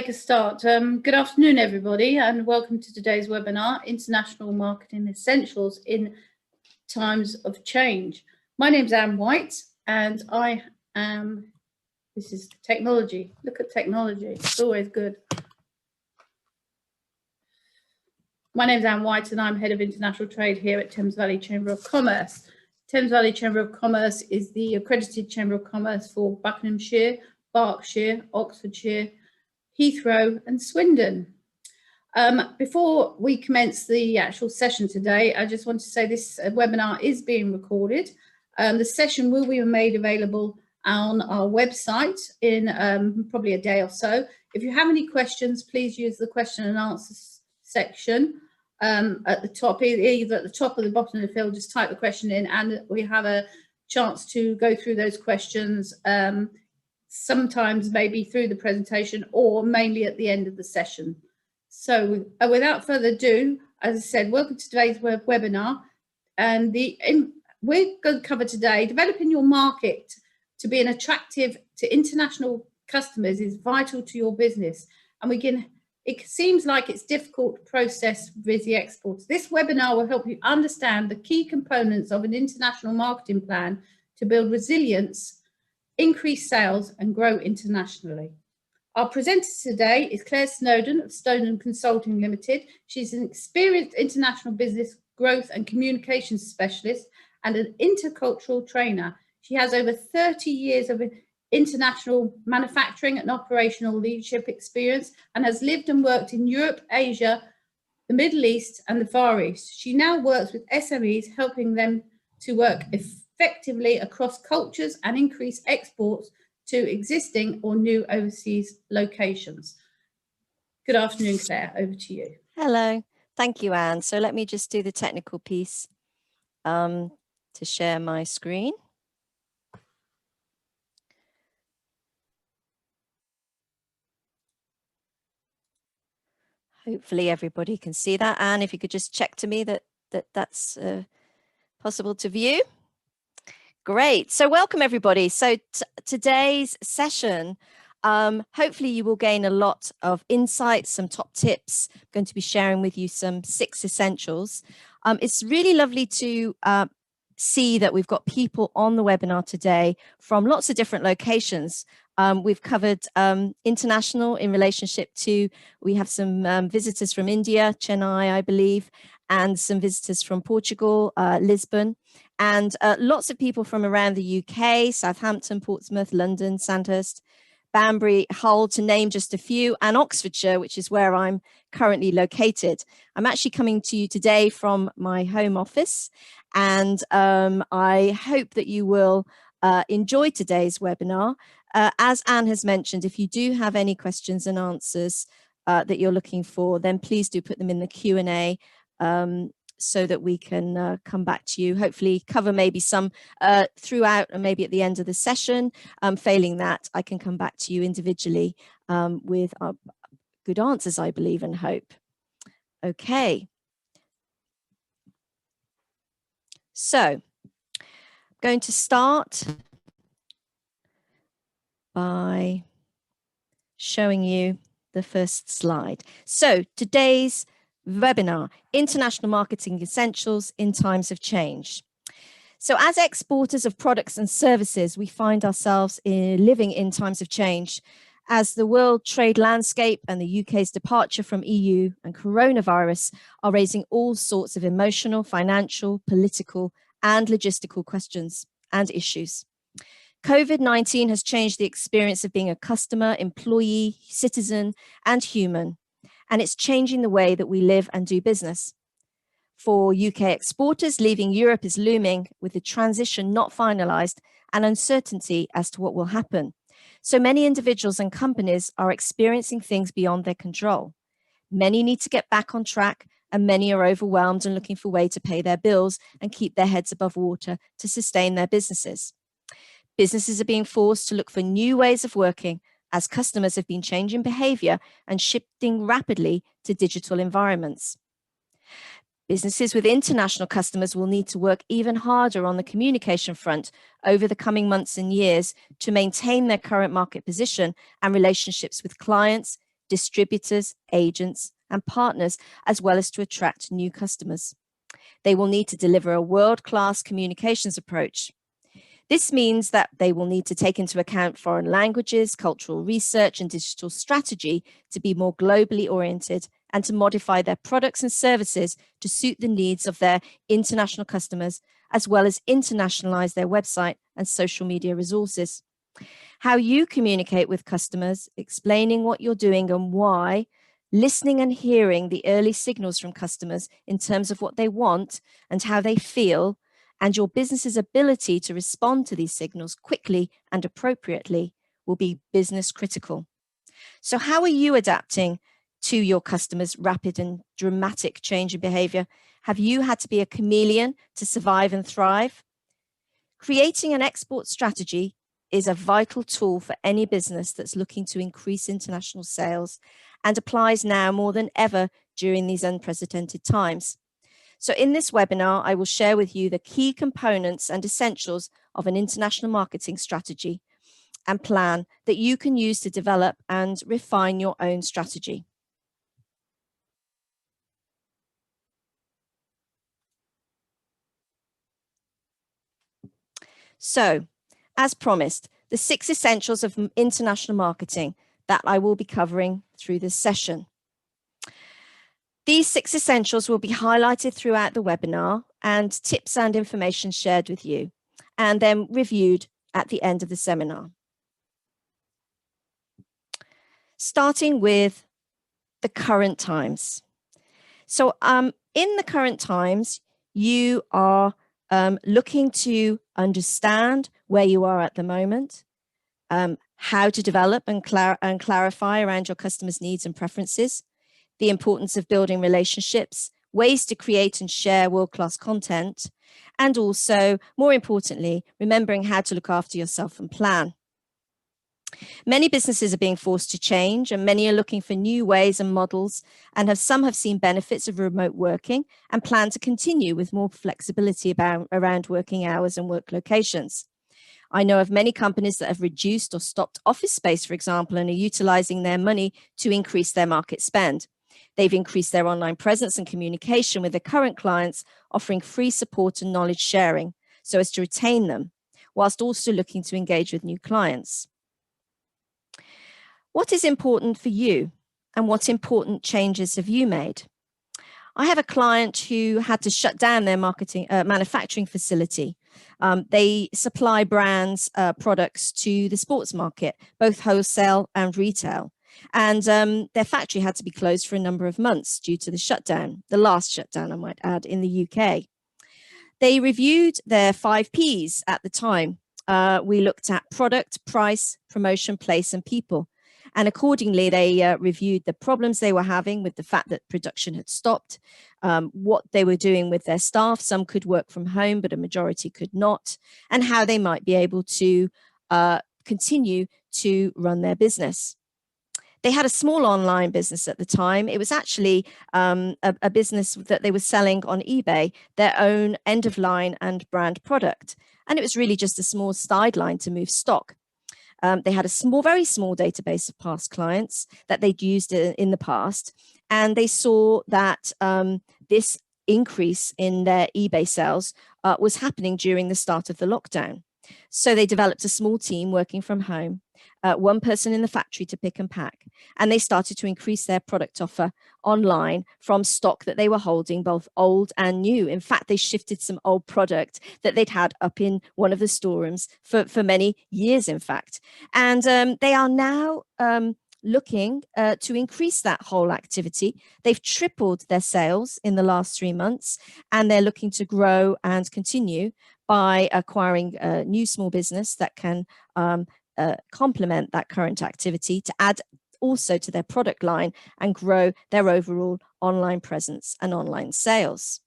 make a start. Good afternoon, everybody, and welcome to today's webinar, International Marketing Essentials in Times of Change. My name's Anne White, and I am, this is technology. Look at technology, it's always good. My name's Anne White, and I'm Head of International Trade here at Thames Valley Chamber of Commerce. Thames Valley Chamber of Commerce is the accredited Chamber of Commerce for Buckinghamshire, Berkshire, Oxfordshire, Heathrow and Swindon. Before we commence the actual session today, I just want to say this webinar is being recorded. The session will be made available on our website in probably a day or so. If you have any questions, please use the question and answer section at the top, either at the top or the bottom of the field. Just type the question in and we have a chance to go through those questions sometimes maybe through the presentation or mainly at the end of the session. So without further ado, as I said, welcome to today's webinar. And we're going to cover today, developing your market to be an attractive to international customers is vital to your business. And it seems like it's difficult to process busy exports. This webinar will help you understand the key components of an international marketing plan to build resilience, increase sales and grow internationally. Our presenter today is Claire Snowden of Snowden Consulting Limited. She's an experienced international business growth and communications specialist and an intercultural trainer. She has over 30 years of international manufacturing and operational leadership experience and has lived and worked in Europe, Asia, the Middle East and the Far East. She now works with SMEs, helping them to work effectively across cultures and increase exports to existing or new overseas locations. Good afternoon, Claire, over to you. Hello, thank you, Anne. So let me just do the technical piece to share my screen. Hopefully everybody can see that. Anne, if you could just check to me that's possible to view. Great. So welcome, everybody. So today's session, hopefully you will gain a lot of insights, some top tips. I'm going to be sharing with you some 6 essentials. It's really lovely to see that we've got people on the webinar today from lots of different locations. We've covered international in relationship to, we have some visitors from India, Chennai, I believe, and some visitors from Portugal, Lisbon, and lots of people from around the UK, Southampton, Portsmouth, London, Sandhurst, Banbury, Hull, to name just a few, and Oxfordshire, which is where I'm currently located. I'm actually coming to you today from my home office, and I hope that you will enjoy today's webinar. As Anne has mentioned, if you do have any questions and answers that you're looking for, then please do put them in the Q&A so that we can come back to you, hopefully cover maybe some throughout and maybe at the end of the session. Failing that, I can come back to you individually with good answers, I believe and hope. Okay. So I'm going to start by showing you the first slide. So today's webinar, International Marketing Essentials in Times of Change. So as exporters of products and services, we find ourselves living in times of change as the world trade landscape and the UK's departure from EU and coronavirus are raising all sorts of emotional, financial, political and logistical questions and issues. COVID-19 has changed the experience of being a customer, employee, citizen and human. And it's changing the way that we live and do business. For UK exporters, leaving Europe is looming with the transition not finalized and uncertainty as to what will happen. So many individuals and companies are experiencing things beyond their control. Many need to get back on track and many are overwhelmed and looking for a way to pay their bills and keep their heads above water to sustain their businesses. Businesses are being forced to look for new ways of working as customers have been changing behavior and shifting rapidly to digital environments. Businesses with international customers will need to work even harder on the communication front over the coming months and years to maintain their current market position and relationships with clients, distributors, agents, and partners, as well as to attract new customers. They will need to deliver a world-class communications approach. This means that they will need to take into account foreign languages, cultural research, and digital strategy to be more globally oriented and to modify their products and services to suit the needs of their international customers, as well as internationalize their website and social media resources. How you communicate with customers, explaining what you're doing and why, listening and hearing the early signals from customers in terms of what they want and how they feel, and your business's ability to respond to these signals quickly and appropriately will be business critical. So how are you adapting to your customers' rapid and dramatic change in behavior? Have you had to be a chameleon to survive and thrive? Creating an export strategy is a vital tool for any business that's looking to increase international sales and applies now more than ever during these unprecedented times. So in this webinar, I will share with you the key components and essentials of an international marketing strategy and plan that you can use to develop and refine your own strategy. So, as promised, the 6 essentials of international marketing that I will be covering through this session. These 6 essentials will be highlighted throughout the webinar and tips and information shared with you, and then reviewed at the end of the seminar. Starting with the current times. So in the current times, you are looking to understand where you are at the moment, how to develop and clarify around your customers' needs and preferences, the importance of building relationships, ways to create and share world-class content, and also, more importantly, remembering how to look after yourself and plan. Many businesses are being forced to change, and many are looking for new ways and models, and some have seen benefits of remote working and plan to continue with more flexibility around working hours and work locations. I know of many companies that have reduced or stopped office space, for example, and are utilizing their money to increase their market spend. They've increased their online presence and communication with their current clients, offering free support and knowledge sharing so as to retain them, whilst also looking to engage with new clients. What is important for you, and what important changes have you made? I have a client who had to shut down their manufacturing facility. They supply brands, products to the sports market, both wholesale and retail. And their factory had to be closed for a number of months due to the shutdown, the last shutdown, I might add, in the UK. They reviewed their 5 Ps at the time. We looked at product, price, promotion, place, and people. And accordingly, they reviewed the problems they were having with the fact that production had stopped, what they were doing with their staff. Some could work from home, but a majority could not, and how they might be able to continue to run their business. They had a small online business at the time. It was actually a business that they were selling on eBay, their own end-of-line and brand product. And it was really just a small sideline to move stock. They had a very small database of past clients that they'd used in the past. And they saw that this increase in their eBay sales was happening during the start of the lockdown. So they developed a small team working from home, 1 person in the factory to pick and pack, and they started to increase their product offer online from stock that they were holding, both old and new. In fact, they shifted some old product that they'd had up in one of the storerooms for many years, in fact. And they are now looking to increase that whole activity. They've tripled their sales in the last 3 months, and they're looking to grow and continue by acquiring a new small business that can complement that current activity to add also to their product line and grow their overall online presence and online sales.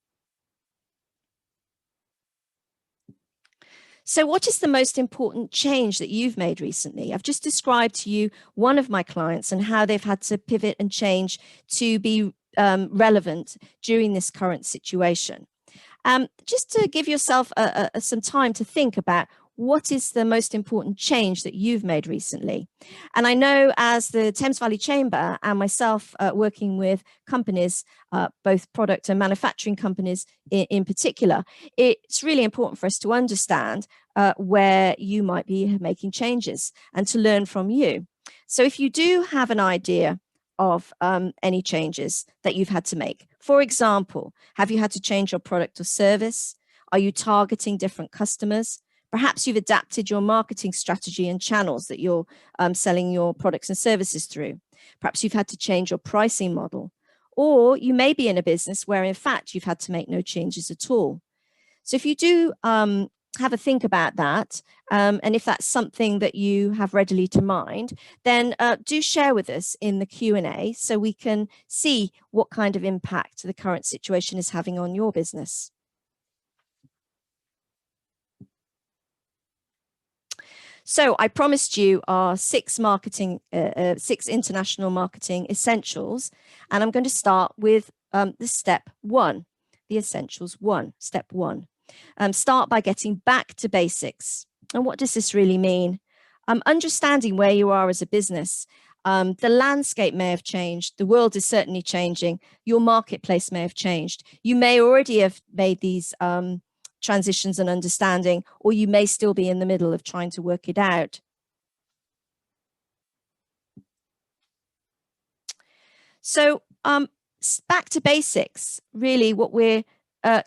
So what is the most important change that you've made recently? I've just described to you one of my clients and how they've had to pivot and change to be relevant during this current situation. Just to give yourself some time to think about what is the most important change that you've made recently? And I know as the Thames Valley Chamber and myself working with companies, both product and manufacturing companies in particular, it's really important for us to understand where you might be making changes and to learn from you. So if you do have an idea of any changes that you've had to make, for example, have you had to change your product or service? Are you targeting different customers? Perhaps you've adapted your marketing strategy and channels that you're selling your products and services through. Perhaps you've had to change your pricing model, or you may be in a business where in fact you've had to make no changes at all. So if you do have a think about that, and if that's something that you have readily to mind, then do share with us in the Q&A so we can see what kind of impact the current situation is having on your business. So I promised you our six international marketing essentials, and I'm going to start with the step one, the essentials one, step one. Start by getting back to basics. And what does this really mean? Understanding where you are as a business. The landscape may have changed. The world is certainly changing. Your marketplace may have changed. You may already have made these transitions and understanding, or you may still be in the middle of trying to work it out. So back to basics, really what we're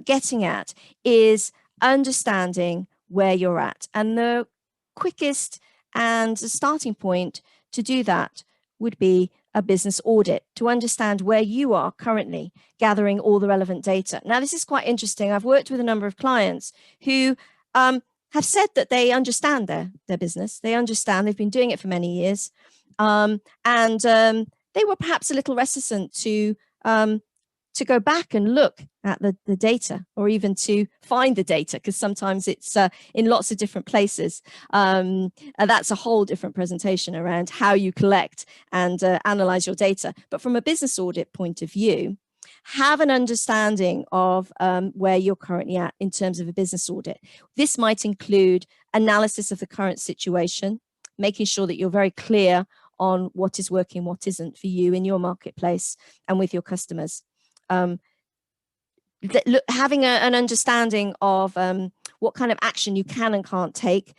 getting at is understanding where you're at. And the quickest and the starting point to do that would be a business audit to understand where you are currently, gathering all the relevant data. Now, this is quite interesting. I've worked with a number of clients who have said that they understand their business. They understand, they've been doing it for many years. And they were perhaps a little reticent to go back and look at the data, or even to find the data, because sometimes it's in lots of different places. And that's a whole different presentation around how you collect and analyze your data. But from a business audit point of view, have an understanding of where you're currently at in terms of a business audit. This might include analysis of the current situation, making sure that you're very clear on what is working, what isn't for you in your marketplace and with your customers. Having an understanding of what kind of action you can and can't take.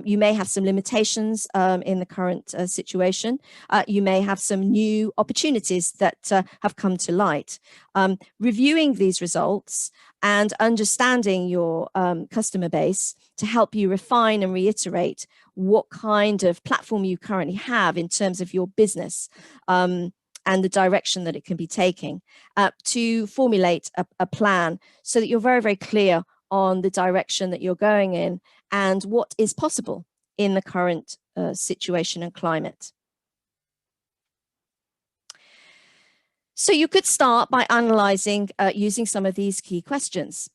You may have some limitations in the current situation. You may have some new opportunities that have come to light. Reviewing these results and understanding your customer base to help you refine and reiterate what kind of platform you currently have in terms of your business. And the direction that it can be taking, to formulate a plan so that you're very, very clear on the direction that you're going in and what is possible in the current situation and climate. So you could start by analyzing using some of these key questions.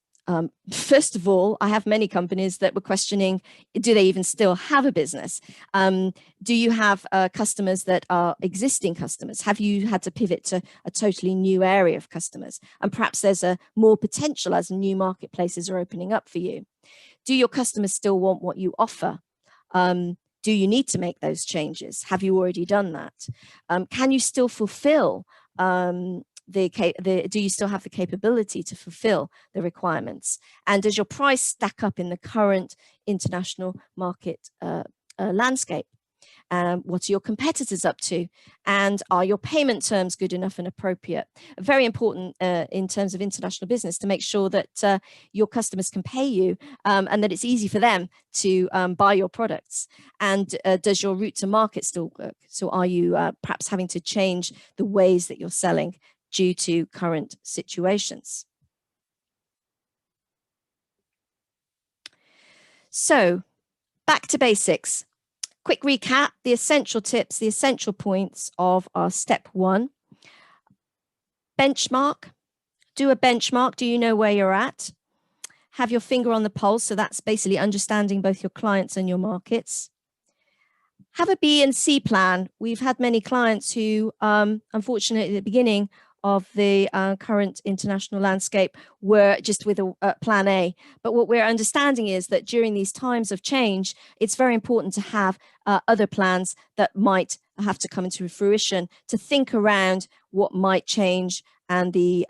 First of all, I have many companies that were questioning, do they even still have a business? Do you have customers that are existing customers? Have you had to pivot to a totally new area of customers? And perhaps there's a more potential as new marketplaces are opening up for you. Do your customers still want what you offer? Do you need to make those changes? Have you already done that? Can you still fulfill do you still have the capability to fulfill the requirements? And does your price stack up in the current international market landscape? What are your competitors up to? And are your payment terms good enough and appropriate? Very important in terms of international business to make sure that your customers can pay you and that it's easy for them to buy your products. And does your route to market still work? So are you perhaps having to change the ways that you're selling due to current situations? So back to basics. Quick recap, the essential tips, the essential points of our step one. Benchmark. Do a benchmark. Do you know where you're at? Have your finger on the pulse. So that's basically understanding both your clients and your markets. Have a B and C plan. We've had many clients who, unfortunately, at the beginning of the current international landscape were just with a plan A. But what we're understanding is that during these times of change, it's very important to have other plans that might have to come into fruition, to think around what might change and the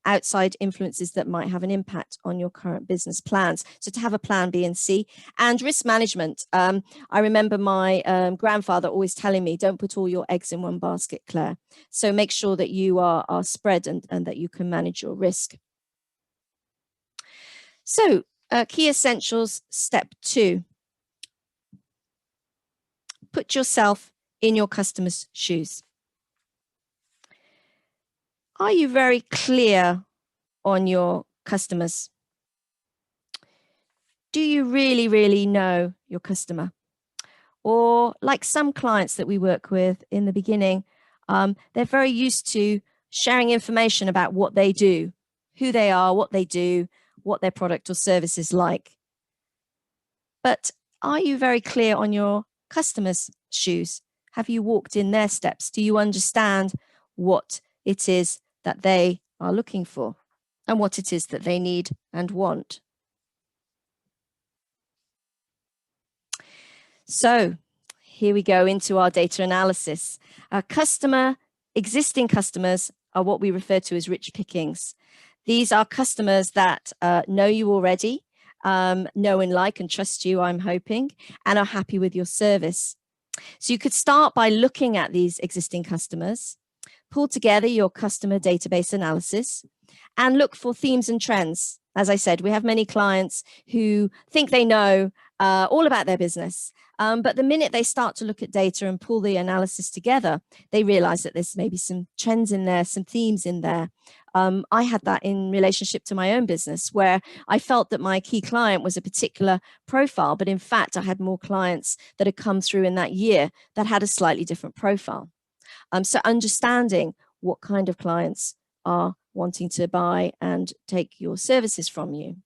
outside influences that might have an impact on your current business plans. So to have a plan B and C. And risk management. I remember my grandfather always telling me, don't put all your eggs in one basket, Claire. So make sure that you are spread and that you can manage your risk. So key essentials, step 2. Put yourself in your customer's shoes. Are you very clear on your customers? Do you really, really know your customer? Or like some clients that we work with in the beginning, they're very used to sharing information about what they do, who they are, what they do, what their product or service is like. But are you very clear on your customers' shoes? Have you walked in their steps? Do you understand what it is that they are looking for and what it is that they need and want? So here we go into our data analysis. Existing customers are what we refer to as rich pickings. These are customers that know you already, know and like and trust you, I'm hoping, and are happy with your service. So you could start by looking at these existing customers, pull together your customer database analysis, and look for themes and trends. As I said, we have many clients who think they know all about their business. But the minute they start to look at data and pull the analysis together, they realize that there's maybe some trends in there, some themes in there. I had that in relationship to my own business, where I felt that my key client was a particular profile, but in fact, I had more clients that had come through in that year that had a slightly different profile. So understanding what kind of clients are wanting to buy and take your services from you.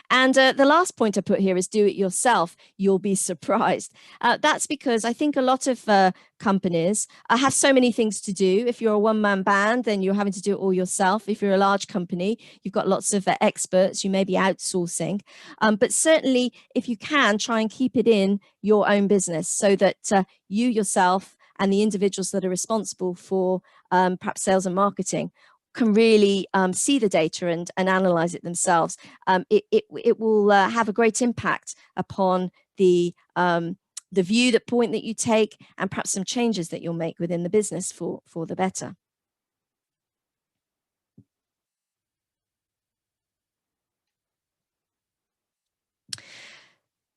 And the last point I put here is do it yourself. You'll be surprised. That's because I think a lot of companies have so many things to do. If you're a one-man band, then you're having to do it all yourself. If you're a large company, you've got lots of experts. You may be outsourcing. But certainly, if you can, try and keep it in your own business so that you yourself and the individuals that are responsible for perhaps sales and marketing can really see the data and analyze it themselves. It will have a great impact upon the point that you take and perhaps some changes that you'll make within the business for the better.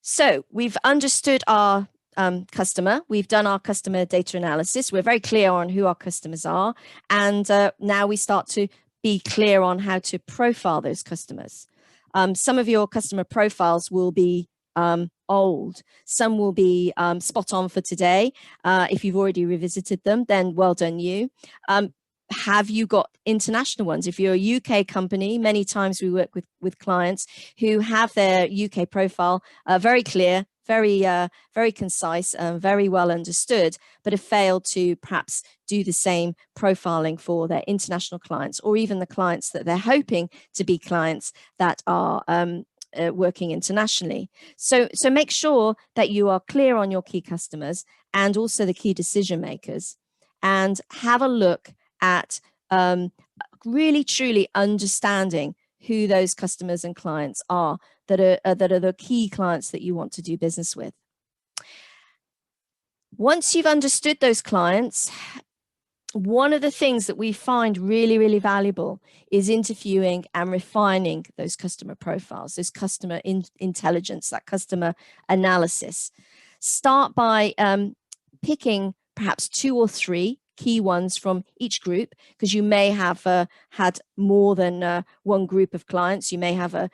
So we've understood our customer. We've done our customer data analysis. We're very clear on who our customers are. And now we start to be clear on how to profile those customers. Some of your customer profiles will be old. Some will be spot on for today. If you've already revisited them, then well done you. Have you got international ones? If you're a UK company, many times we work with clients who have their UK profile very clear, very concise, very well understood, but have failed to perhaps do the same profiling for their international clients, or even the clients that they're hoping to be clients that are working internationally. So make sure that you are clear on your key customers and also the key decision makers, and have a look at really truly understanding who those customers and clients are that are the key clients that you want to do business with. Once you've understood those clients, one of the things that we find really, really valuable is interviewing and refining those customer profiles, those customer intelligence, that customer analysis. Start by picking perhaps 2 or 3 key ones from each group, because you may have had more than one group of clients. You may have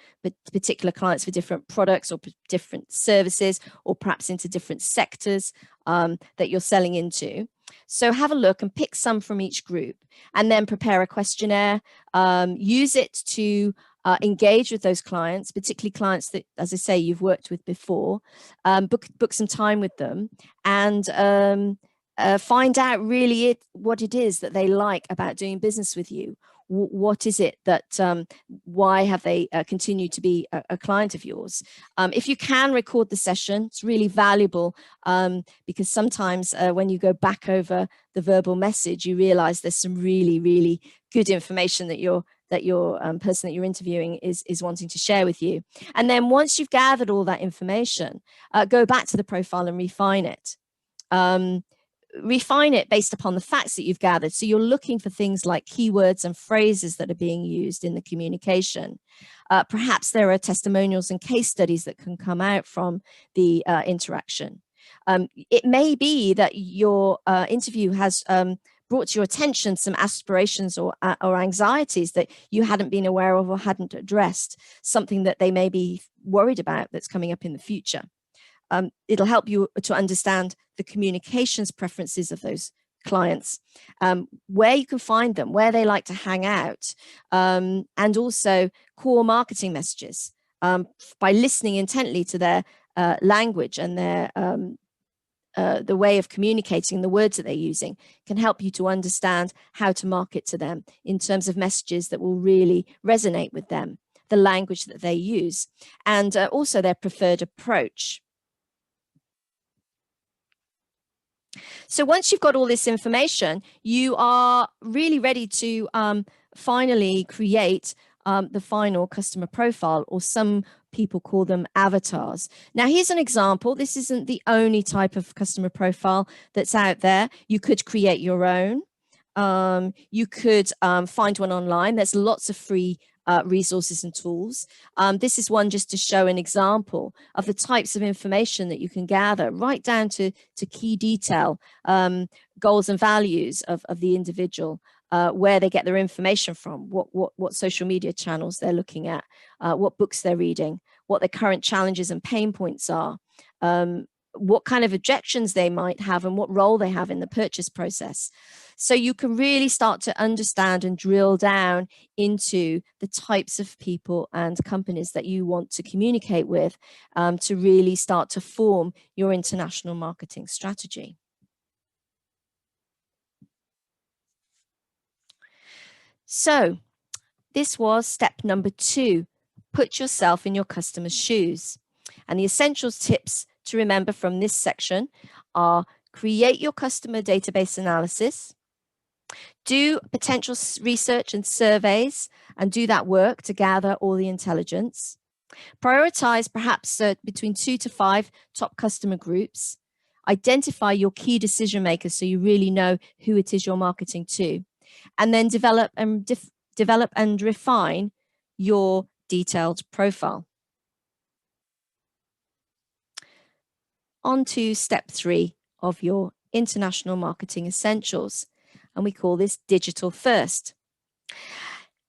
particular clients for different products or different services, or perhaps into different sectors that you're selling into. So have a look and pick some from each group, and then prepare a questionnaire. Use it to engage with those clients, particularly clients that, as I say, you've worked with before. Book some time with them, and find out really what it is that they like about doing business with you. What is it that, why have they continued to be a client of yours? If you can record the session, it's really valuable, because sometimes when you go back over the verbal message, you realize there's some really, really good information that your person that you're interviewing is wanting to share with you. And then once you've gathered all that information, go back to the profile and refine it. Refine it based upon the facts that you've gathered. So you're looking for things like keywords and phrases that are being used in the communication. Perhaps there are testimonials and case studies that can come out from the interaction. It may be that your interview has brought to your attention some aspirations or anxieties that you hadn't been aware of or hadn't addressed, something that they may be worried about that's coming up in the future. It'll help you to understand the communications preferences of those clients, where you can find them, where they like to hang out, and also core marketing messages. By listening intently to their language and their the way of communicating, the words that they're using, can help you to understand how to market to them in terms of messages that will really resonate with them, the language that they use, and also their preferred approach. So once you've got all this information, you are really ready to finally create the final customer profile, or some people call them avatars. Now, here's an example. This isn't the only type of customer profile that's out there. You could create your own. You could find one online. There's lots of free resources and tools. This is one just to show an example of the types of information that you can gather, right down to key detail, goals and values of the individual, where they get their information from, what social media channels they're looking at, what books they're reading, what their current challenges and pain points are, what kind of objections they might have, and what role they have in the purchase process. So you can really start to understand and drill down into the types of people and companies that you want to communicate with, to really start to form your international marketing strategy. So this was step number 2, put yourself in your customer's shoes. And the essentials tips to remember from this section are: create your customer database analysis, do potential research and surveys and do that work to gather all the intelligence, prioritize perhaps between 2 to 5 top customer groups, identify your key decision makers so you really know who it is you're marketing to, and then develop and refine your detailed profile. On to step 3 of your international marketing essentials, and we call this digital first.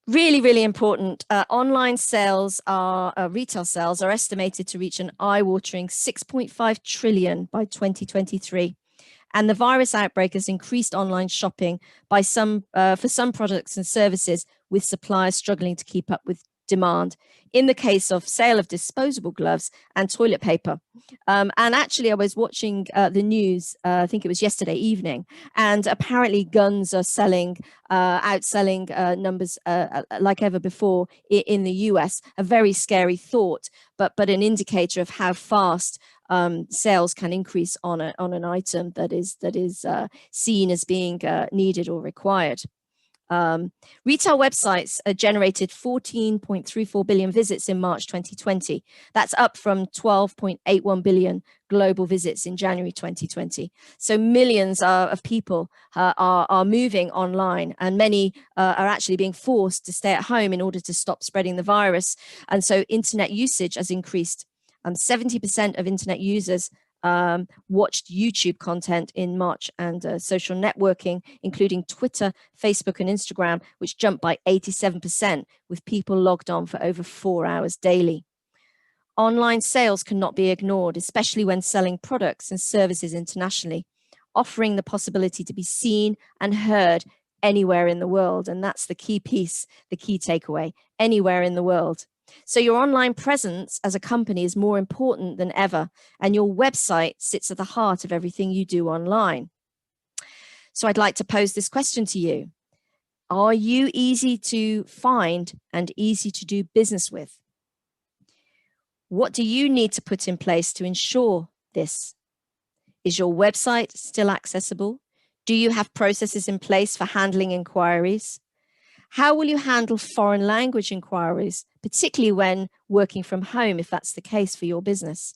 Really, really important. Online sales retail sales are estimated to reach an eye-watering 6.5 trillion by 2023. And the virus outbreak has increased online shopping by for some products and services, with suppliers struggling to keep up with demand, in the case of sale of disposable gloves and toilet paper. And actually, I was watching the news, I think it was yesterday evening, and apparently guns are outselling numbers like ever before in the US. A very scary thought, but an indicator of how fast sales can increase on an item that is seen as being needed or required. Retail websites generated 14.34 billion visits in March 2020. That's up from 12.81 billion global visits in January 2020. So millions of people are moving online, and many are actually being forced to stay at home in order to stop spreading the virus. And so internet usage has increased. 70% of internet users watched YouTube content in March, and social networking, including Twitter, Facebook, and Instagram, which jumped by 87%, with people logged on for over 4 hours daily. Online sales cannot be ignored, especially when selling products and services internationally, offering the possibility to be seen and heard anywhere in the world. And that's the key piece, the key takeaway: anywhere in the world. So your online presence as a company is more important than ever, and your website sits at the heart of everything you do online. So I'd like to pose this question to you. Are you easy to find and easy to do business with? What do you need to put in place to ensure this? Is your website still accessible? Do you have processes in place for handling inquiries? How will you handle foreign language inquiries, particularly when working from home, if that's the case for your business?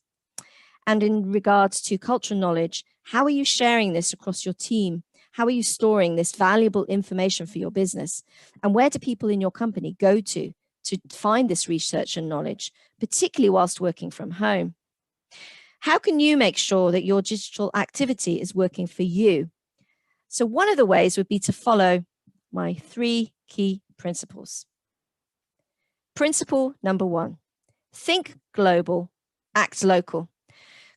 And in regards to cultural knowledge, how are you sharing this across your team? How are you storing this valuable information for your business? And where do people in your company go to find this research and knowledge, particularly whilst working from home? How can you make sure that your digital activity is working for you? So one of the ways would be to follow my 3 key principles. Principle number 1, think global, act local.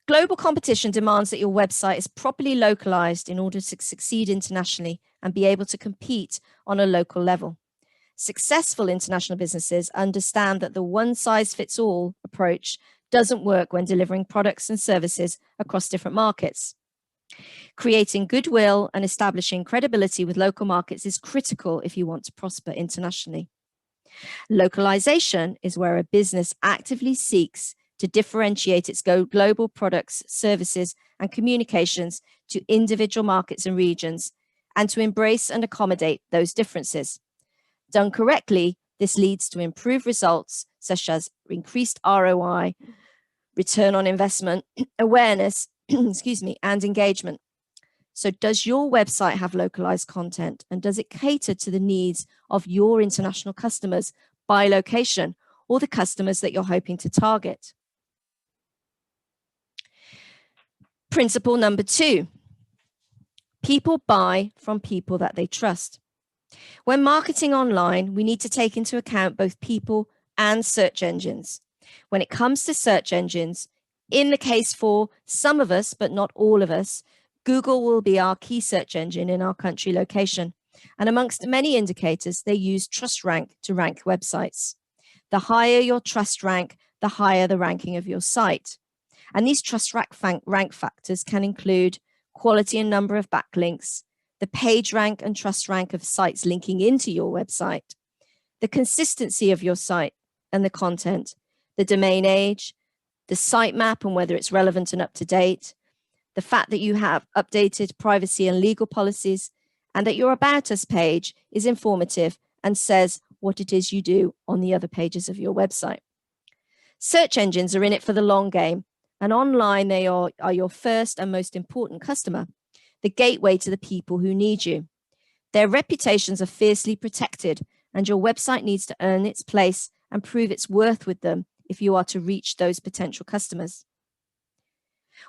Global competition demands that your website is properly localized in order to succeed internationally and be able to compete on a local level. Successful international businesses understand that the one-size-fits-all approach doesn't work when delivering products and services across different markets. Creating goodwill and establishing credibility with local markets is critical if you want to prosper internationally. Localization is where a business actively seeks to differentiate its global products, services, and communications to individual markets and regions, and to embrace and accommodate those differences. Done correctly, this leads to improved results such as increased ROI, return on investment, awareness, and engagement. So does your website have localized content, and does it cater to the needs of your international customers by location or the customers that you're hoping to target? Principle number 2, people buy from people that they trust. When marketing online, we need to take into account both people and search engines. When it comes to search engines, in the case for some of us, but not all of us, Google will be our key search engine in our country location. And amongst many indicators, they use trust rank to rank websites. The higher your trust rank, the higher the ranking of your site. And these trust rank factors can include quality and number of backlinks, the page rank and trust rank of sites linking into your website, the consistency of your site and the content, the domain age, the sitemap and whether it's relevant and up to date, the fact that you have updated privacy and legal policies, and that your About Us page is informative and says what it is you do on the other pages of your website. Search engines are in it for the long game, and online they are your first and most important customer, the gateway to the people who need you. Their reputations are fiercely protected, and your website needs to earn its place and prove its worth with them if you are to reach those potential customers.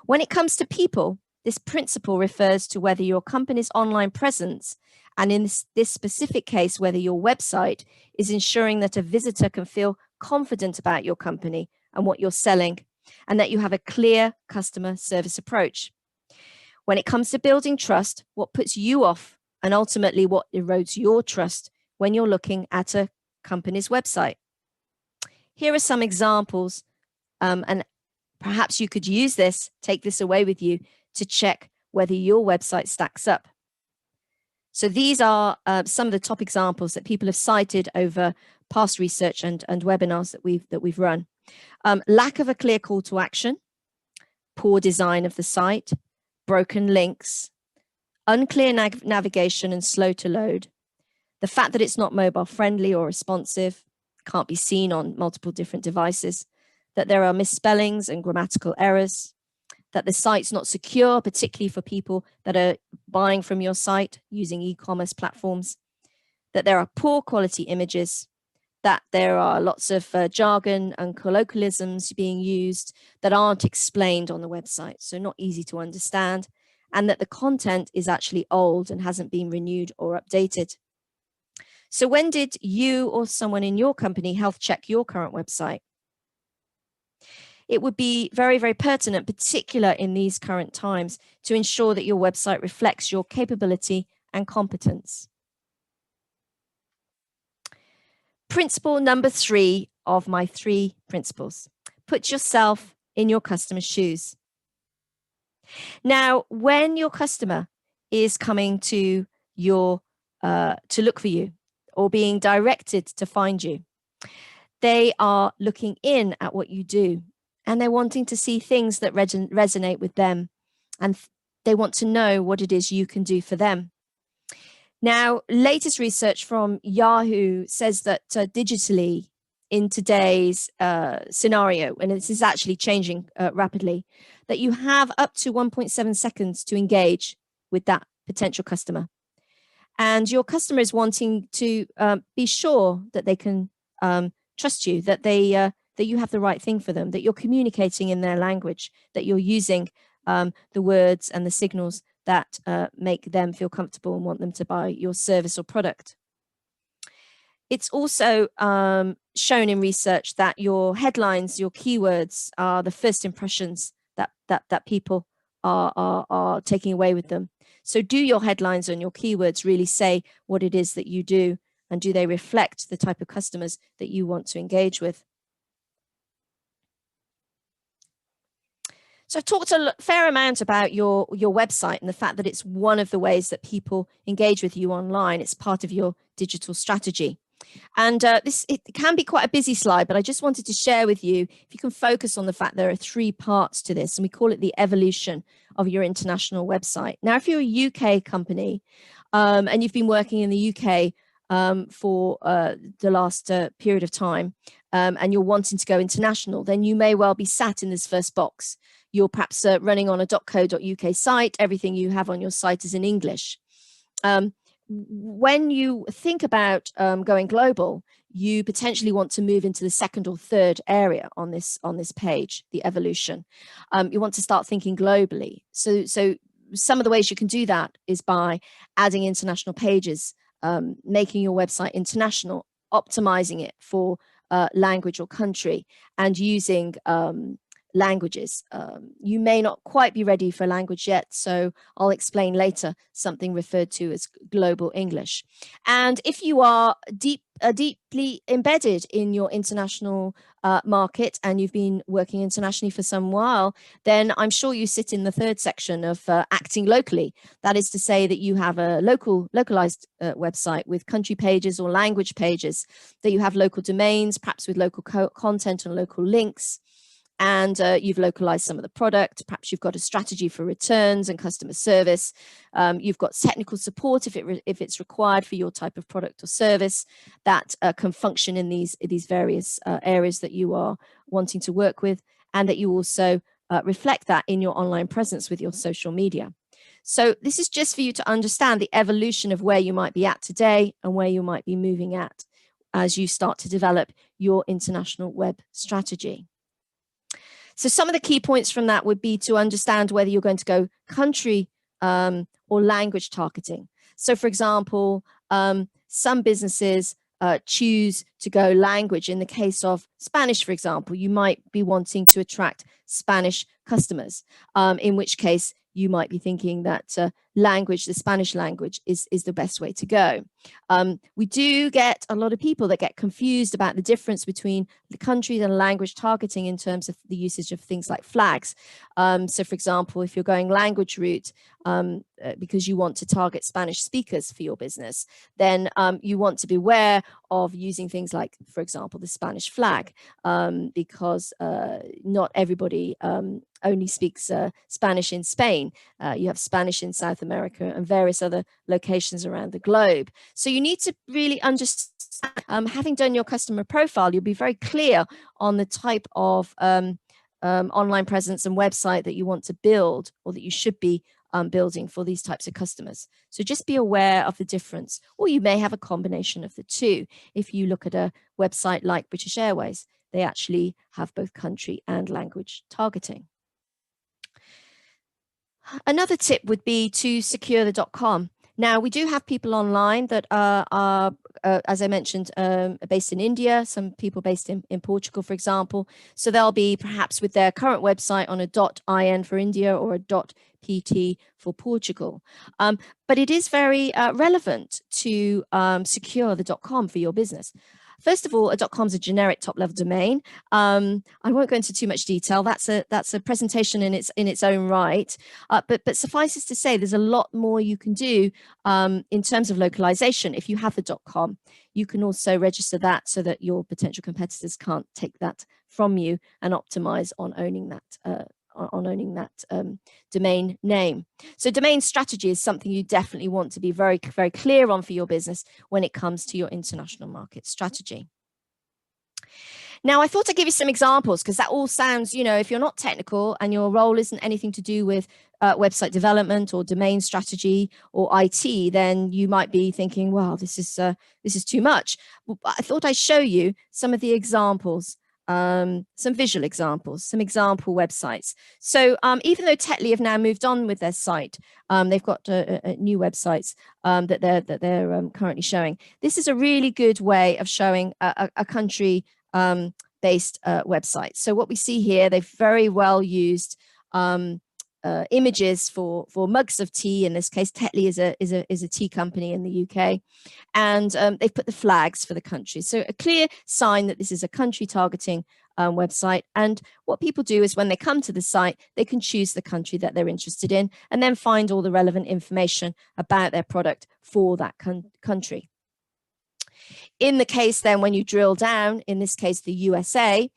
When it comes to people, this principle refers to whether your company's online presence, and in this specific case, whether your website is ensuring that a visitor can feel confident about your company and what you're selling, and that you have a clear customer service approach. When it comes to building trust, what puts you off and ultimately what erodes your trust when you're looking at a company's website? Here are some examples, and perhaps you could use this, take this away with you to check whether your website stacks up. So these are some of the top examples that people have cited over past research and webinars that we've run. Lack of a clear call to action, poor design of the site, broken links, unclear navigation and slow to load, the fact that it's not mobile friendly or responsive, can't be seen on multiple different devices, that there are misspellings and grammatical errors, that the site's not secure, particularly for people that are buying from your site using e-commerce platforms, that there are poor quality images, that there are lots of jargon and colloquialisms being used that aren't explained on the website, so not easy to understand, and that the content is actually old and hasn't been renewed or updated. So when did you or someone in your company health check your current website? It would be very, very pertinent, particularly in these current times, to ensure that your website reflects your capability and competence. Principle number 3 of my 3 principles: put yourself in your customer's shoes. Now, when your customer is coming to your to look for you or being directed to find you. They are looking in at what you do, and they're wanting to see things that resonate with them, and they want to know what it is you can do for them. Now, latest research from Yahoo says that digitally, in today's scenario, and this is actually changing rapidly, that you have up to 1.7 seconds to engage with that potential customer. And your customer is wanting to be sure that they can trust you, that that you have the right thing for them, that you're communicating in their language, that you're using the words and the signals that make them feel comfortable and want them to buy your service or product. It's also shown in research that your headlines, your keywords are the first impressions that people are taking away with them. So do your headlines and your keywords really say what it is that you do, and do they reflect the type of customers that you want to engage with? So I've talked a fair amount about your website and the fact that it's one of the ways that people engage with you online. It's part of your digital strategy. And it can be quite a busy slide, but I just wanted to share with you, if you can focus on the fact there are 3 parts to this, and we call it the evolution of your international website. Now, if you're a UK company and you've been working in the UK for the last period of time, and you're wanting to go international, then you may well be sat in this first box. You're perhaps running on a .co.uk site. Everything you have on your site is in English. When you think about going global, you potentially want to move into the 2nd or 3rd area on this page, the evolution. You want to start thinking globally. So some of the ways you can do that is by adding international pages, making your website international, optimizing it for language or country, and using languages. You may not quite be ready for language yet, so I'll explain later something referred to as global English. And if you are deeply embedded in your international market and you've been working internationally for some while, then I'm sure you sit in the 3rd section of acting locally. That is to say that you have a localized website with country pages or language pages, that you have local domains, perhaps with local content and local links. And you've localized some of the product. Perhaps you've got a strategy for returns and customer service. You've got technical support if it's required for your type of product or service that can function in these various areas that you are wanting to work with, and that you also reflect that in your online presence with your social media. So this is just for you to understand the evolution of where you might be at today and where you might be moving at as you start to develop your international web strategy. So some of the key points from that would be to understand whether you're going to go country or language targeting. So for example, some businesses choose to go language. In the case of Spanish, for example, you might be wanting to attract Spanish customers, in which case you might be thinking that language, the Spanish language, is the best way to go. We do get a lot of people that get confused about the difference between the countries and language targeting in terms of the usage of things like flags. So for example, if you're going language route because you want to target Spanish speakers for your business, then you want to be aware of using things like, for example, the Spanish flag, because not everybody only speaks Spanish in Spain. You have Spanish in South America and various other locations around the globe. So you need to really understand, having done your customer profile, you'll be very clear on the type of online presence and website that you want to build, or that you should be building for these types of customers. So just be aware of the difference, or you may have a combination of the two. If you look at a website like British Airways, they actually have both country and language targeting. Another tip would be to secure the .com. Now, we do have people online that are as I mentioned, based in India, some people based in Portugal, for example. So they'll be perhaps with their current website on a .in for India or a .pt for Portugal. But it is very relevant to secure the .com for your business. First of all, a .com is a generic top-level domain. I won't go into too much detail. That's a presentation in its own right. But suffices to say, there's a lot more you can do in terms of localization. If you have the .com, you can also register that so that your potential competitors can't take that from you and optimize on owning that domain name. So domain strategy is something you definitely want to be very, very clear on for your business when it comes to your international market strategy. Now, I thought I'd give you some examples because that all sounds, if you're not technical and your role isn't anything to do with website development or domain strategy or IT, then you might be thinking, well, this is too much. But I thought I'd show you some of the examples, some visual examples, some example websites. So even though Tetley have now moved on with their site, they've got new websites that they're currently showing. This is a really good way of showing a country based website. So what we see here, they've very well used images for mugs of tea. In this case, Tetley is a tea company in the UK, and they've put the flags for the country. So a clear sign that this is a country targeting website. And what people do is when they come to the site, they can choose the country that they're interested in and then find all the relevant information about their product for that country. In the case then, when you drill down, in this case, the USA,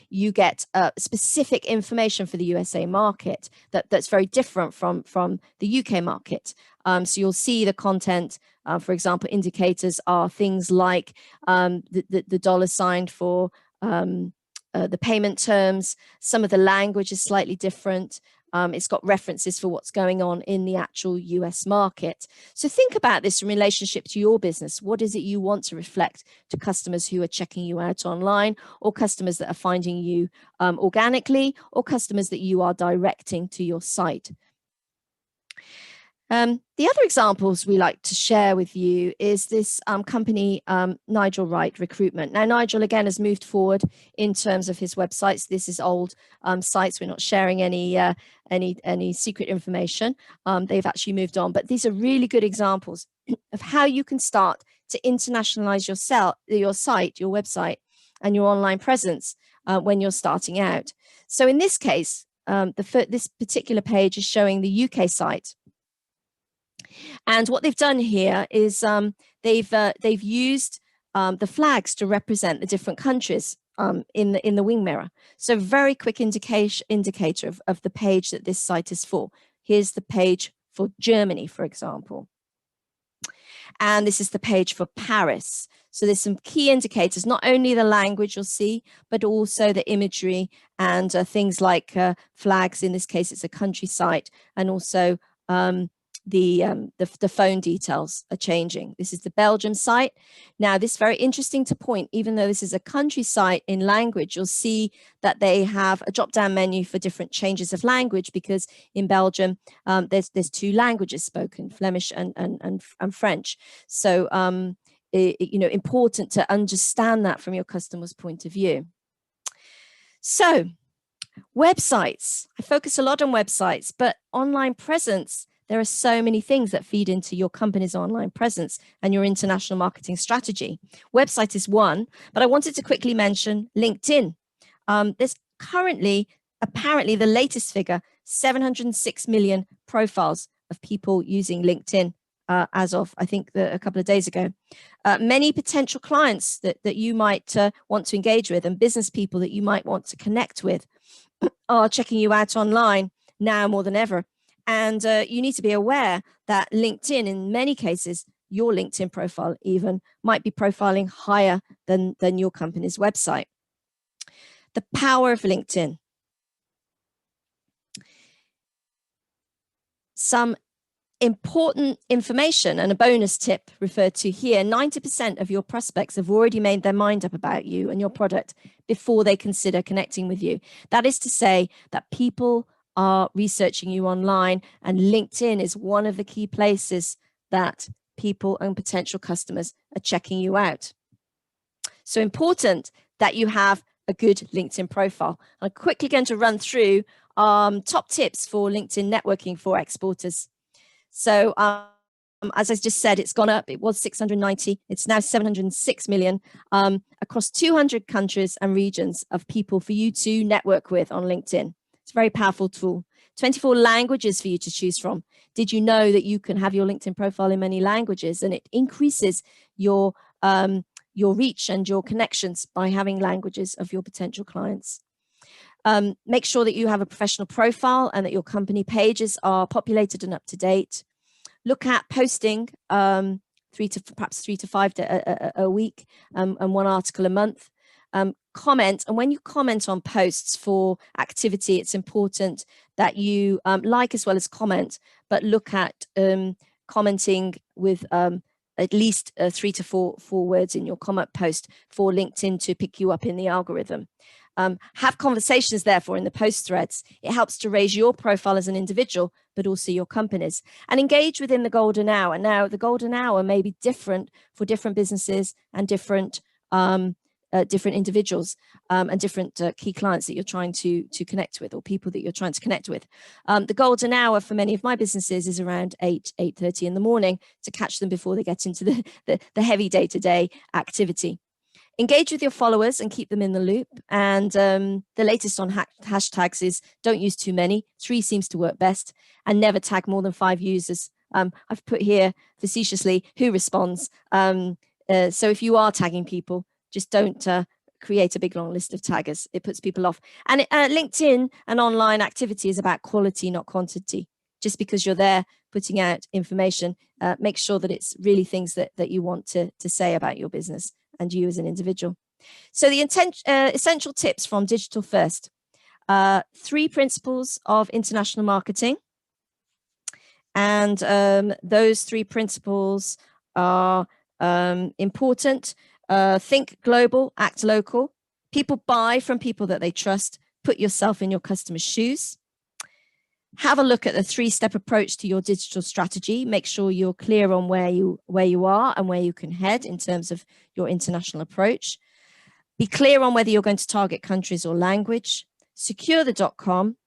you get specific information for the USA market that's very different from the UK market. So you'll see the content, for example, indicators are things like the dollar sign for the payment terms. Some of the language is slightly different. It's got references for what's going on in the actual US market. So think about this in relationship to your business. What is it you want to reflect to customers who are checking you out online, or customers that are finding you organically, or customers that you are directing to your site? The other examples we like to share with you is this company, Nigel Wright Recruitment. Now, Nigel, again, has moved forward in terms of his websites. This is old sites. We're not sharing any secret information. They've actually moved on. But these are really good examples of how you can start to internationalize your site, your website, and your online presence when you're starting out. So in this case, this particular page is showing the UK site. And what they've done here is they've used the flags to represent the different countries in the wing mirror. So very quick indicator of the page that this site is for. Here's the page for Germany, for example. And this is the page for Paris. So there's some key indicators, not only the language you'll see, but also the imagery and things like flags. In this case, it's a country site, and also the phone details are changing. This is the Belgium site. Now, this is very interesting to point, even though this is a country site in language, you'll see that they have a drop-down menu for different changes of language, because in Belgium, there's two languages spoken, Flemish and French. So, important to understand that from your customer's point of view. So, websites. I focus a lot on websites, but online presence, there are so many things that feed into your company's online presence and your international marketing strategy. Website is one, but I wanted to quickly mention LinkedIn. There's currently, apparently the latest figure, 706 million profiles of people using LinkedIn as of, I think, a couple of days ago. Many potential clients that you might want to engage with, and business people that you might want to connect with, are checking you out online now more than ever. And you need to be aware that LinkedIn, in many cases, your LinkedIn profile even might be profiling higher than your company's website. The power of LinkedIn. Some important information and a bonus tip referred to here. 90% of your prospects have already made their mind up about you and your product before they consider connecting with you. That is to say that people are researching you online, and LinkedIn is one of the key places that people and potential customers are checking you out. So important that you have a good LinkedIn profile. I'm quickly going to run through top tips for LinkedIn networking for exporters. So as I just said, it's gone up. It was 690. It's now 706 million across 200 countries and regions of people for you to network with on LinkedIn. It's a very powerful tool. 24 languages for you to choose from. Did you know that you can have your LinkedIn profile in many languages, and it increases your reach and your connections by having languages of your potential clients? Make sure that you have a professional profile and that your company pages are populated and up to date. Look at posting perhaps 3 to 5 a week and one article a month. Comment, and when you comment on posts for activity, it's important that you like as well as comment, but look at commenting with at least 3 to 4 words in your comment post for LinkedIn to pick you up in the algorithm. Have conversations, therefore, in the post threads. It helps to raise your profile as an individual, but also your company's. And engage within the golden hour. Now, the golden hour may be different for different businesses and different individuals and different key clients that you're trying to connect with, or people that you're trying to connect with. The golden hour for many of my businesses is around 8:30 in the morning to catch them before they get into the heavy day-to-day activity. Engage with your followers and keep them in the loop. And the latest on hashtags is don't use too many. 3 seems to work best, and never tag more than 5 users. I've put here facetiously who responds. So if you are tagging people, just don't create a big long list of taggers. It puts people off. And LinkedIn and online activity is about quality, not quantity. Just because you're there putting out information, make sure that it's really things that you want to say about your business and you as an individual. So the essential tips from Digital First. 3 principles of international marketing. And those 3 principles are important. Think global, act local. People buy from people that they trust. Put yourself in your customer's shoes. Have a look at the 3-step approach to your digital strategy. Make sure you're clear on where you are and where you can head in terms of your international approach. Be clear on whether you're going to target countries or language. Secure the .com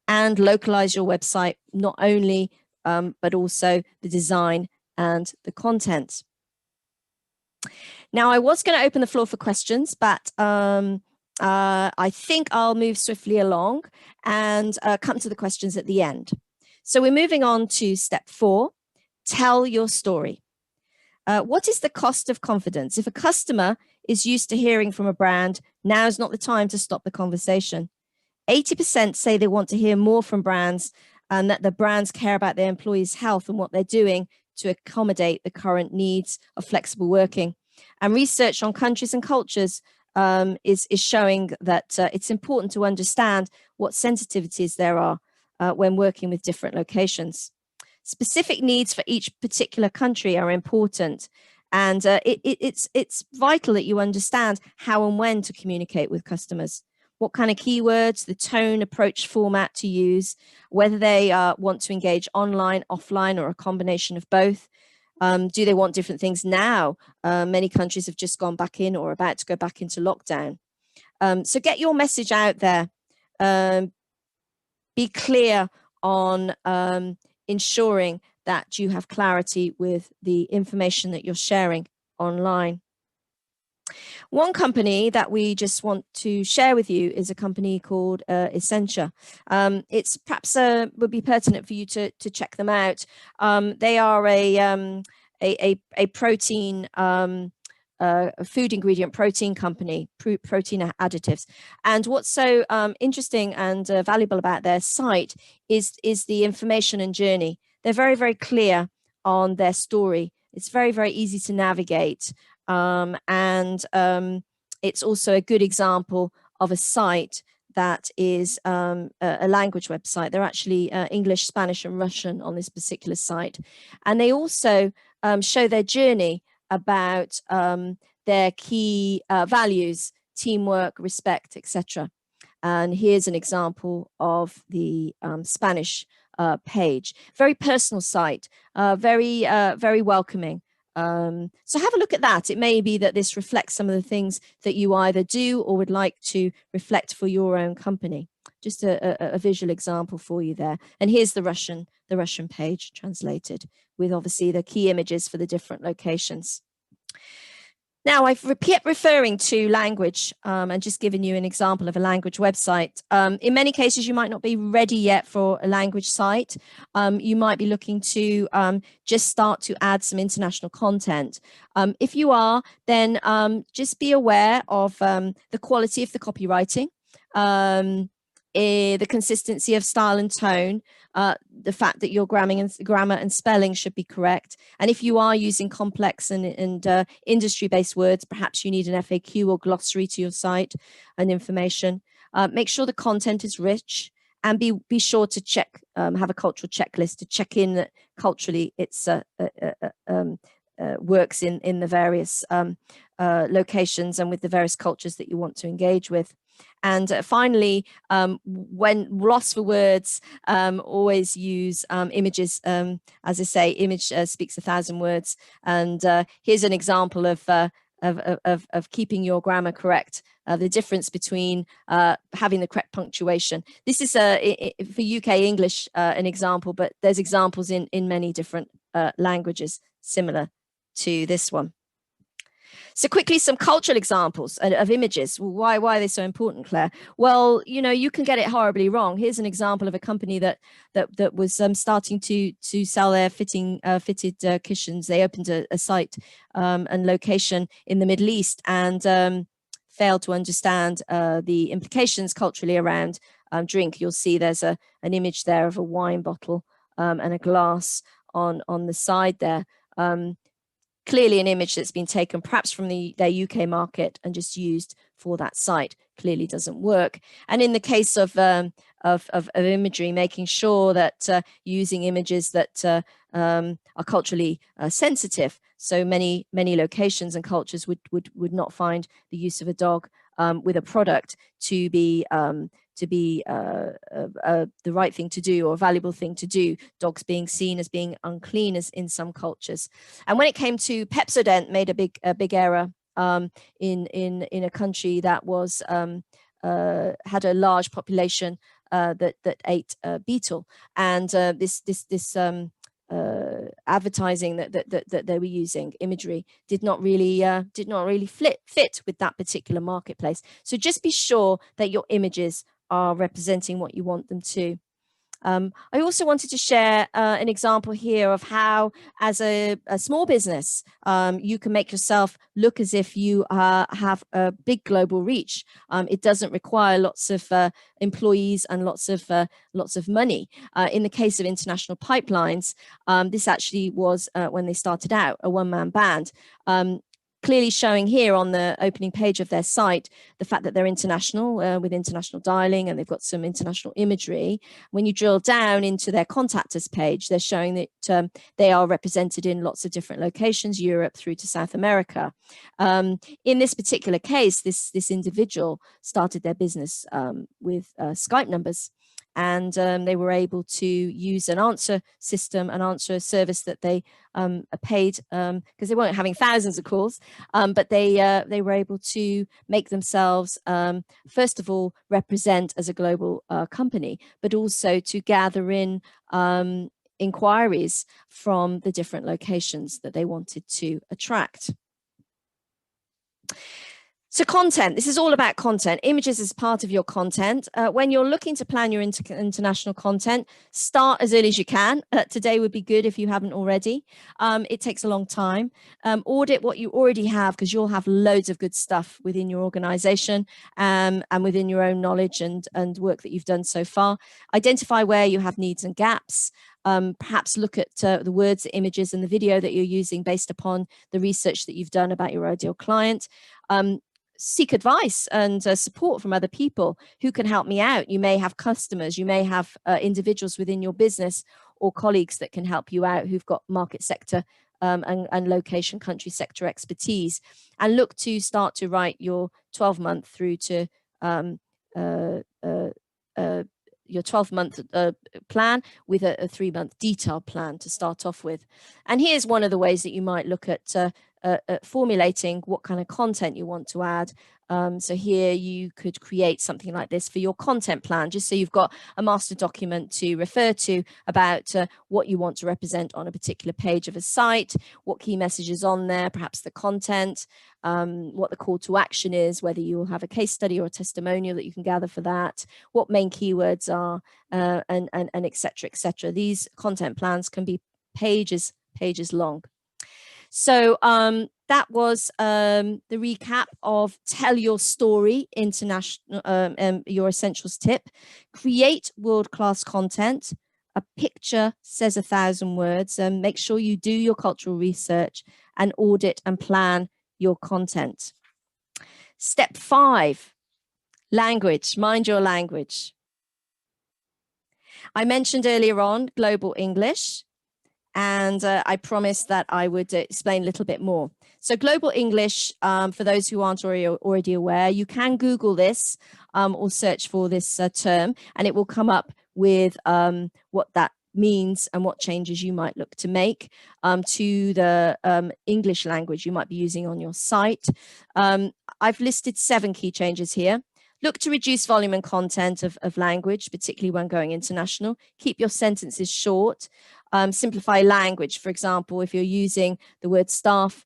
and localize your website, not only but also the design and the content. Now, I was going to open the floor for questions, but I think I'll move swiftly along and come to the questions at the end. So we're moving on to step 4, tell your story. What is the cost of confidence? If a customer is used to hearing from a brand, now's not the time to stop the conversation. 80% say they want to hear more from brands and that the brands care about their employees' health and what they're doing to accommodate the current needs of flexible working. And research on countries and cultures is showing that it's important to understand what sensitivities there are when working with different locations. Specific needs for each particular country are important, and it's vital that you understand how and when to communicate with customers, what kind of keywords, the tone, approach, format to use, whether they want to engage online, offline, or a combination of both. Do they want different things now? Many countries have just gone back in or about to go back into lockdown. So get your message out there. Be clear on ensuring that you have clarity with the information that you're sharing online. One company that we just want to share with you is a company called Essentia. It's perhaps would be pertinent for you to check them out. They are a protein, a food ingredient protein company, protein additives. And what's so interesting and valuable about their site is the information and journey. They're very, very clear on their story. It's very, very easy to navigate. And it's also a good example of a site that is a language website. They're actually English, Spanish, and Russian on this particular site. And they also show their journey about their key values, teamwork, respect, etc. And here's an example of the Spanish page. Very personal site, very welcoming. So have a look at that. It may be that this reflects some of the things that you either do or would like to reflect for your own company. just a visual example for you there. And here's the Russian page translated with obviously the key images for the different locations. Now, I've kept referring to language and just giving you an example of a language website. In many cases, you might not be ready yet for a language site. You might be looking to just start to add some international content. If you are, then just be aware of the quality of the copywriting, the consistency of style and tone, the fact that your grammar and spelling should be correct. And if you are using complex and industry-based words, perhaps you need an FAQ or glossary to your site and information. Make sure the content is rich, and be sure to check, have a cultural checklist to check in that culturally it's works in the various locations and with the various cultures that you want to engage with. And finally, when lost for words, always use images. As I say, image speaks 1,000 words. And here's an example of keeping your grammar correct. The difference between having the correct punctuation. This is for UK English an example, but there's examples in many different languages similar to this one. So quickly, some cultural examples of images. Why are they so important, Claire? Well, you know, you can get it horribly wrong. Here's an example of a company that was starting to sell their fitted cushions. They opened a site and location in the Middle East and failed to understand the implications culturally around drink. You'll see there's an image there of a wine bottle and a glass on the side there. Clearly an image that's been taken perhaps from their UK market and just used for that site. Clearly doesn't work. And in the case of imagery, making sure that using images that are culturally sensitive. So many locations and cultures would not find the use of a dog with a product to be the right thing to do or a valuable thing to do. Dogs being seen as being unclean as in some cultures. And when it came to Pepsodent, made a big error in a country that was had a large population that ate beetle, and this advertising that they were using, imagery, did not really fit with that particular marketplace. So just be sure that your images are representing what you want them to. I also wanted to share an example here of how, as a small business, you can make yourself look as if you have a big global reach. It doesn't require lots of employees and lots of money. In the case of International Pipelines, this actually was when they started out a one-man band. Clearly showing here on the opening page of their site the fact that they're international with international dialing, and they've got some international imagery. When you drill down into their contact us page, they're showing that they are represented in lots of different locations, Europe through to South America. In this particular case, this individual started their business with Skype numbers. And they were able to use an answer system, an answer service that they paid because they weren't having thousands of calls, but they were able to make themselves, first of all, represent as a global company, but also to gather in inquiries from the different locations that they wanted to attract. So content, this is all about content. Images is part of your content. When you're looking to plan your international content, start as early as you can. Today would be good if you haven't already. It takes a long time. Audit what you already have, because you'll have loads of good stuff within your organization and within your own knowledge and work that you've done so far. Identify where you have needs and gaps. Perhaps look at the words, the images, and the video that you're using based upon the research that you've done about your ideal client. Seek advice and support from other people who can help me out. You may have customers, you may have individuals within your business or colleagues that can help you out who've got market sector and location country sector expertise, and look to start to write your 12-month through to your 12-month plan with a 3-month detailed plan to start off with. And here's one of the ways that you might look at formulating what kind of content you want to add. So here you could create something like this for your content plan, just so you've got a master document to refer to about what you want to represent on a particular page of a site, what key messages on there, perhaps the content, what the call to action is, whether you'll have a case study or a testimonial that you can gather for that, what main keywords are, and et cetera, et cetera. These content plans can be pages long. So that was the recap of Tell Your Story International, your essentials tip. Create world-class content. A picture says 1,000 words. Make sure you do your cultural research and audit and plan your content. Step 5, language. Mind your language. I mentioned earlier on global English. And I promised that I would explain a little bit more. So global English, for those who aren't already aware, you can Google this or search for this term, and it will come up with what that means and what changes you might look to make to the English language you might be using on your site. I've listed 7 key changes here. Look to reduce volume and content of language, particularly when going international. Keep your sentences short. Simplify language. For example, if you're using the word staff,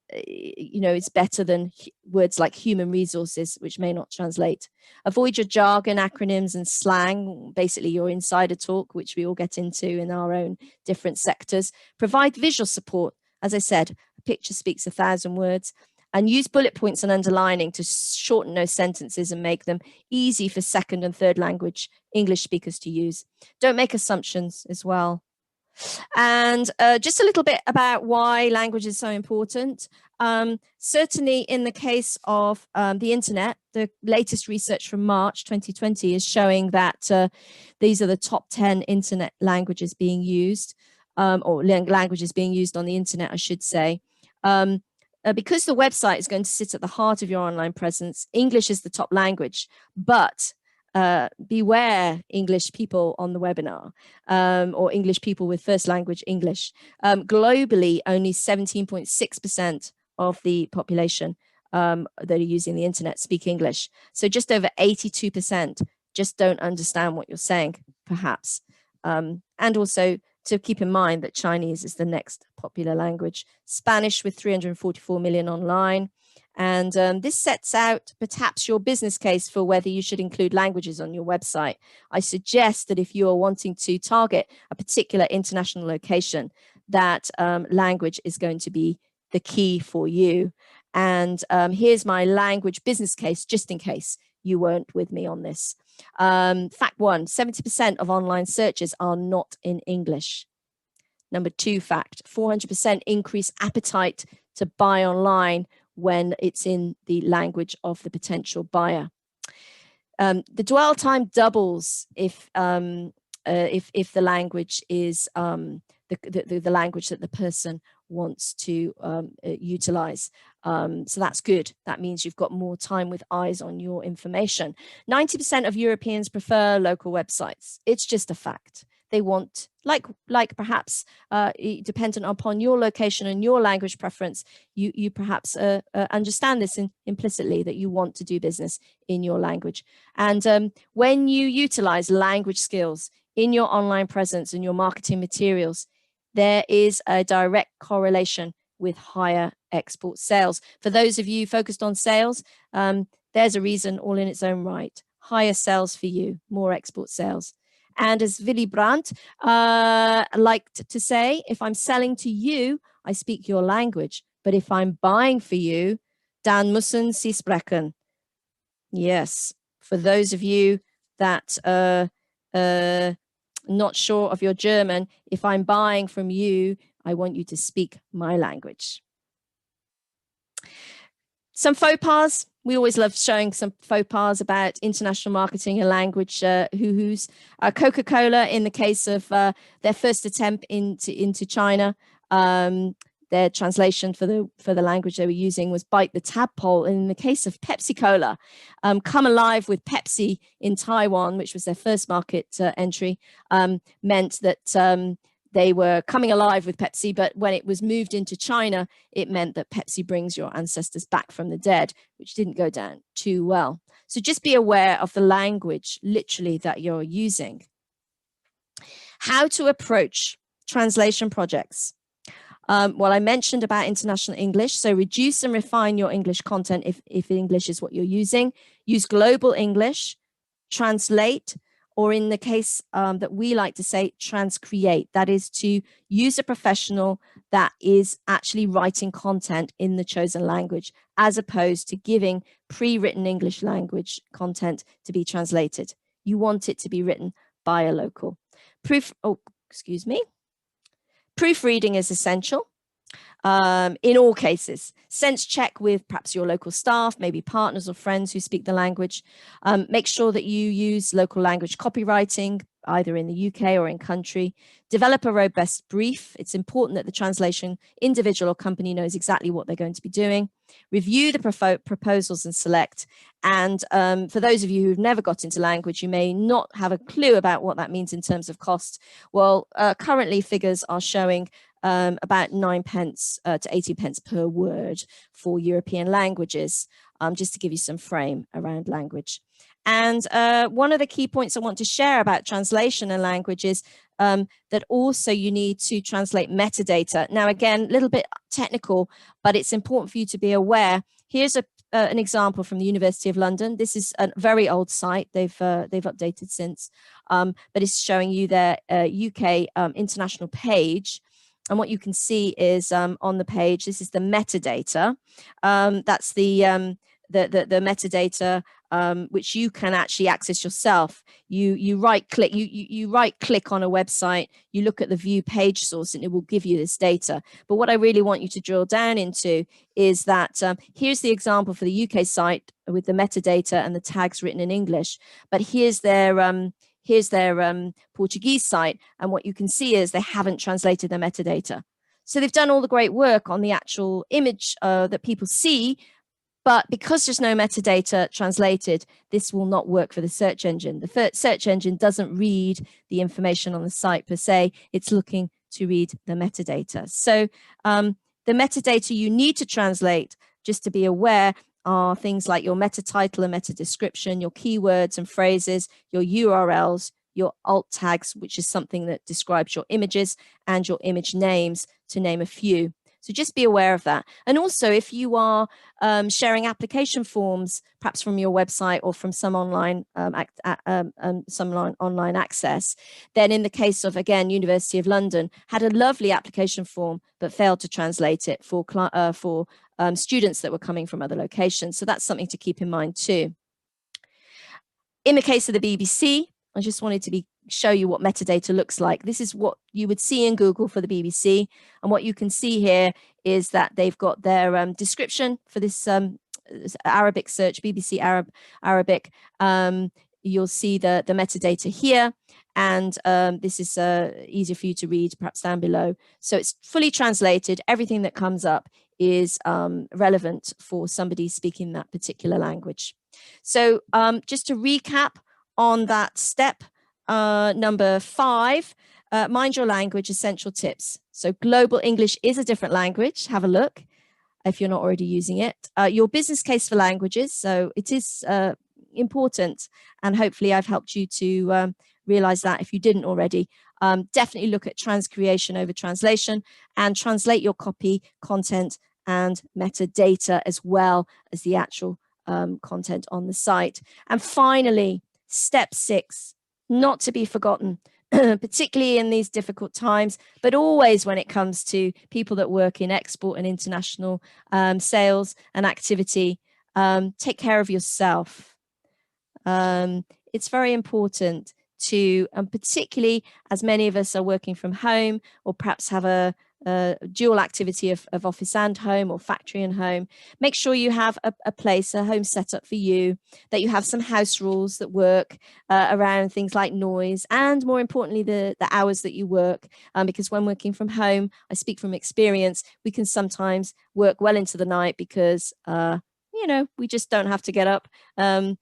it's better than words like human resources, which may not translate. Avoid your jargon, acronyms, and slang, basically your insider talk, which we all get into in our own different sectors. Provide visual support. As I said, a picture speaks 1,000 words. And use bullet points and underlining to shorten those sentences and make them easy for second and third language English speakers to use. Don't make assumptions as well. And just a little bit about why language is so important. Certainly in the case of the internet, the latest research from March 2020 is showing that these are the top 10 internet languages being used, or languages being used on the internet, I should say. Because the website is going to sit at the heart of your online presence, English is the top language, but beware English people on the webinar or English people with first language English. Globally, only 17.6% of the population that are using the internet speak English. So just over 82% just don't understand what you're saying, perhaps. And also, to keep in mind that Chinese is the next popular language, Spanish with 344 million online. And this sets out perhaps your business case for whether you should include languages on your website. I suggest that if you are wanting to target a particular international location, that language is going to be the key for you. And here's my language business case, just in case you weren't with me on this. Fact 1, 70% of online searches are not in English. Number 2 fact, 400% increase appetite to buy online when it's in the language of the potential buyer. The dwell time doubles if the language is the language that the person wants to utilize. So that's good. That means you've got more time with eyes on your information. 90% of Europeans prefer local websites. It's just a fact. They want, like perhaps dependent upon your location and your language preference, you perhaps understand this implicitly, that you want to do business in your language. And when you utilize language skills in your online presence and your marketing materials, there is a direct correlation with higher export sales. For those of you focused on sales, there's a reason all in its own right. Higher sales for you, more export sales. And as Willy Brandt liked to say, if I'm selling to you, I speak your language. But if I'm buying for you, dann müssen Sie sprechen. Yes, for those of you that not sure of your German, if I'm buying from you, I want you to speak my language. Some faux pas. We always love showing some faux pas about international marketing and language hoo-hoos. Coca-Cola, in the case of their first attempt into China, their translation for the language they were using was bite the tadpole. And in the case of Pepsi-Cola, come alive with Pepsi in Taiwan, which was their first market entry, meant that they were coming alive with Pepsi, but when it was moved into China, it meant that Pepsi brings your ancestors back from the dead, which didn't go down too well. So just be aware of the language, literally, that you're using. How to approach translation projects. Well, I mentioned about international English, so reduce and refine your English content if English is what you're using. Use global English, translate, or in the case that we like to say, transcreate. That is to use a professional that is actually writing content in the chosen language, as opposed to giving pre-written English language content to be translated. You want it to be written by a local. Proofreading is essential in all cases. Sense check with perhaps your local staff, maybe partners or friends who speak the language. Make sure that you use local language copywriting, either in the UK or in country. Develop a robust brief. It's important that the translation individual or company knows exactly what they're going to be doing. Review the proposals and select. And for those of you who've never got into language, you may not have a clue about what that means in terms of cost. Well, currently figures are showing about 9 pence to 18 pence per word for European languages, just to give you some frame around language. And one of the key points I want to share about translation and language is that also you need to translate metadata. Now, again, a little bit technical, but it's important for you to be aware. Here's an example from the University of London. This is a very old site. They've updated since, but it's showing you their UK international page. And what you can see is on the page, this is the metadata. That's the metadata which you can actually access yourself. You right click, you right click on a website, you look at the view page source, and it will give you this data. But what I really want you to drill down into is that here's the example for the UK site with the metadata and the tags written in English. But here's their Portuguese site, and what you can see is they haven't translated their metadata. So they've done all the great work on the actual image that people see, but because there's no metadata translated, this will not work for the search engine. The search engine doesn't read the information on the site per se, it's looking to read the metadata. So the metadata you need to translate, just to be aware, are things like your meta title and meta description, your keywords and phrases, your URLs, your alt tags, which is something that describes your images, and your image names, to name a few. So just be aware of that. And also, if you are sharing application forms, perhaps from your website or from some online online access, then in the case of, again, University of London, had a lovely application form, but failed to translate it for students that were coming from other locations. So that's something to keep in mind too. In the case of the BBC, I just wanted to show you what metadata looks like. This is what you would see in Google for the BBC. And what you can see here is that they've got their description for this Arabic search, BBC Arabic. You'll see the metadata here. And this is easier for you to read, perhaps down below. So it's fully translated. Everything that comes up is relevant for somebody speaking that particular language. So just to recap on that step, number 5, mind your language essential tips. So global English is a different language. Have a look if you're not already using it. Your business case for languages. So it is important, and hopefully I've helped you to realize that if you didn't already. Definitely look at transcreation over translation, and translate your copy, content, and metadata, as well as the actual content on the site. And finally, step 6, not to be forgotten, particularly in these difficult times, but always when it comes to people that work in export and international sales and activity, take care of yourself. It's very important to, particularly as many of us are working from home, or perhaps have a dual activity of office and home, or factory and home, make sure you have a place, a home set up for you, that you have some house rules that work around things like noise, and more importantly, the hours that you work, because when working from home, I speak from experience, we can sometimes work well into the night because you know, we just don't have to get up and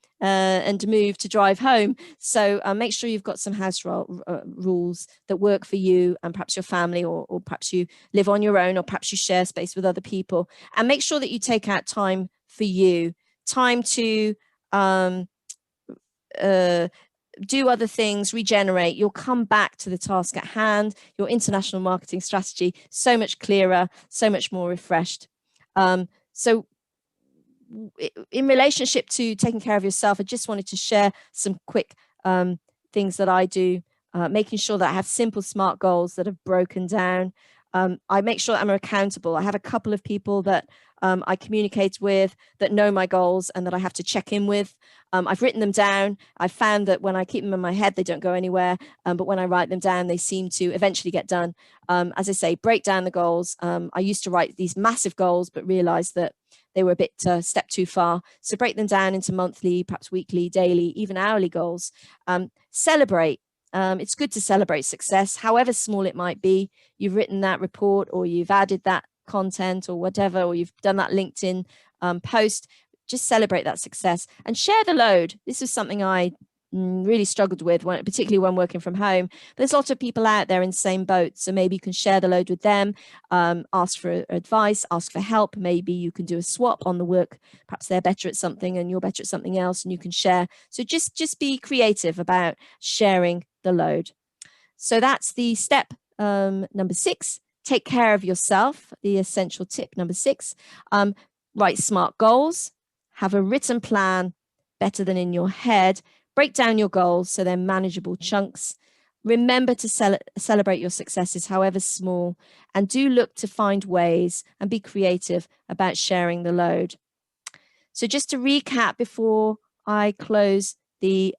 move to drive home. So make sure you've got some house rules that work for you and perhaps your family, or perhaps you live on your own, or perhaps you share space with other people. And make sure that you take out time for you, time to do other things, regenerate. You'll come back to the task at hand, your international marketing strategy, so much clearer, so much more refreshed. So in relationship to taking care of yourself, I just wanted to share some quick things that I do, making sure that I have simple, smart goals that have broken down. I make sure that I'm accountable. I have a couple of people that I communicate with that know my goals and that I have to check in with. I've written them down. I've found that when I keep them in my head, they don't go anywhere. But when I write them down, they seem to eventually get done. As I say, break down the goals. I used to write these massive goals, but realized that they were a bit step too far. So break them down into monthly, perhaps weekly, daily, even hourly goals. Celebrate. It's good to celebrate success, however small it might be. You've written that report, or you've added that content, or whatever, or you've done that LinkedIn post. Just celebrate that success and share the load. This is something I really struggled with, particularly when working from home. There's lots of people out there in the same boat, so maybe you can share the load with them, ask for advice, ask for help. Maybe you can do a swap on the work. Perhaps they're better at something and you're better at something else, and you can share. So just be creative about sharing the load. So that's the step number 6. Take care of yourself, the essential tip number 6. Write smart goals, have a written plan, better than in your head. Break down your goals so they're manageable chunks. Remember to celebrate your successes, however small, and do look to find ways and be creative about sharing the load. So just to recap before I close the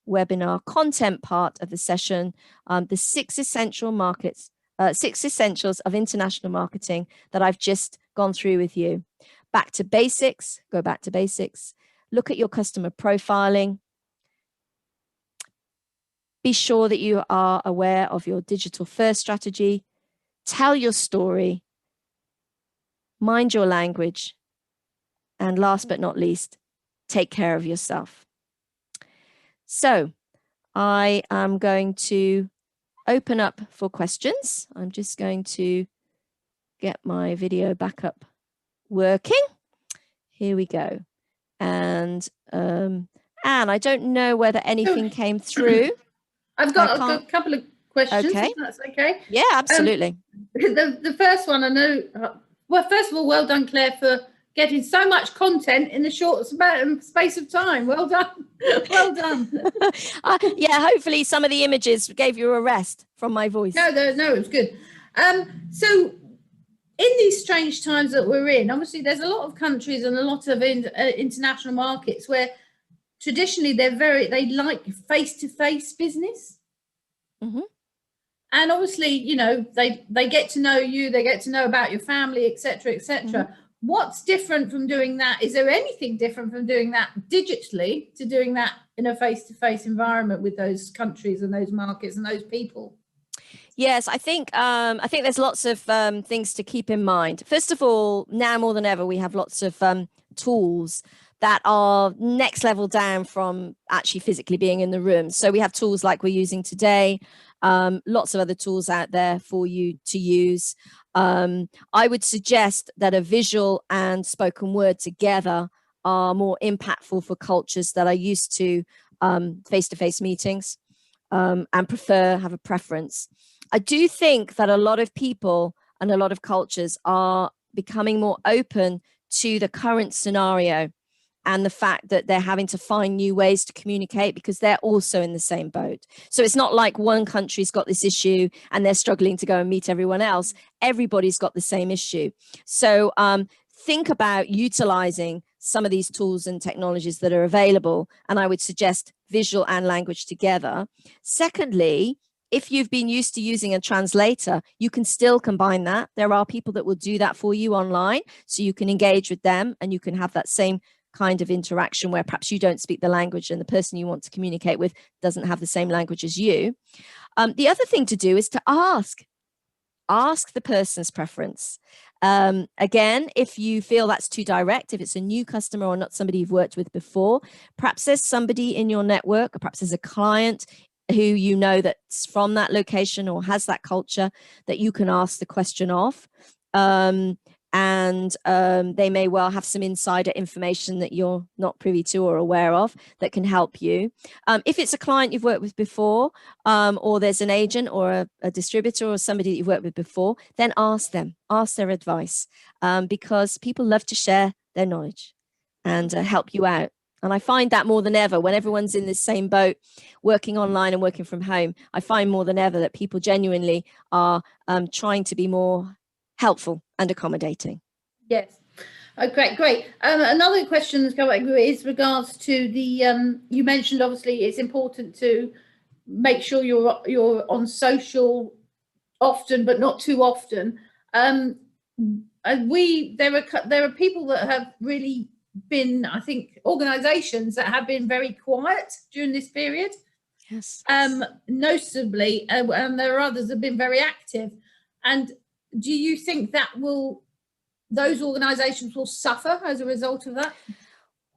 webinar content part of the session, the 6 essentials of international marketing that I've just gone through with you. Back to basics, go back to basics. Look at your customer profiling. Be sure that you are aware of your digital first strategy. Tell your story. Mind your language. And last but not least, take care of yourself. So I am going to open up for questions. I'm just going to get my video back up working. Here we go. And Anne, I don't know whether anything came through. I've got a couple of questions, if that's okay. Yeah, absolutely. The first one, I know, well, first of all, well done, Claire, for getting so much content in the short space of time. Well done. Well done. Yeah, hopefully some of the images gave you a rest from my voice. No, it was good. So in these strange times that we're in, obviously there's a lot of countries and a lot of international markets where traditionally they like face-to-face business. Mm-hmm. And obviously, you know, they get to know you, they get to know about your family, etc., etc. Mm-hmm. What's different from doing that? Is there anything different from doing that digitally to doing that in a face-to-face environment with those countries and those markets and those people? Yes, I think there's lots of things to keep in mind. First of all, now more than ever, we have lots of tools that are next level down from actually physically being in the room. So we have tools like we're using today, lots of other tools out there for you to use. I would suggest that a visual and spoken word together are more impactful for cultures that are used to face-to-face meetings and have a preference. I do think that a lot of people and a lot of cultures are becoming more open to the current scenario and the fact that they're having to find new ways to communicate because they're also in the same boat. So it's not like one country's got this issue and they're struggling to go and meet everyone else. Everybody's got the same issue. So think about utilizing some of these tools and technologies that are available. And I would suggest visual and language together. Secondly, if you've been used to using a translator, you can still combine that. There are people that will do that for you online, so you can engage with them and you can have that same kind of interaction where perhaps you don't speak the language and the person you want to communicate with doesn't have the same language as you. The other thing to do is to ask. ask the person's preference. Again, if you feel that's too direct, if it's a new customer or not somebody you've worked with before, perhaps there's somebody in your network, or perhaps there's a client who you know that's from that location or has that culture that you can ask the question of. And they may well have some insider information that you're not privy to or aware of that can help you. If it's a client you've worked with before, or there's an agent or a distributor or somebody that you've worked with before, then ask them, ask their advice, because people love to share their knowledge and help you out. And I find that more than ever, when everyone's in this same boat, working online and working from home, I find more than ever that people genuinely are trying to be more helpful and accommodating. Yes. Okay, great. Another question that's come up is regards to the, you mentioned obviously it's important to make sure you're on social often, but not too often. And there are people that have really been, I think, organisations that have been very quiet during this period. Yes. Noticeably, and there are others that have been very active. And do you think that those organisations will suffer as a result of that?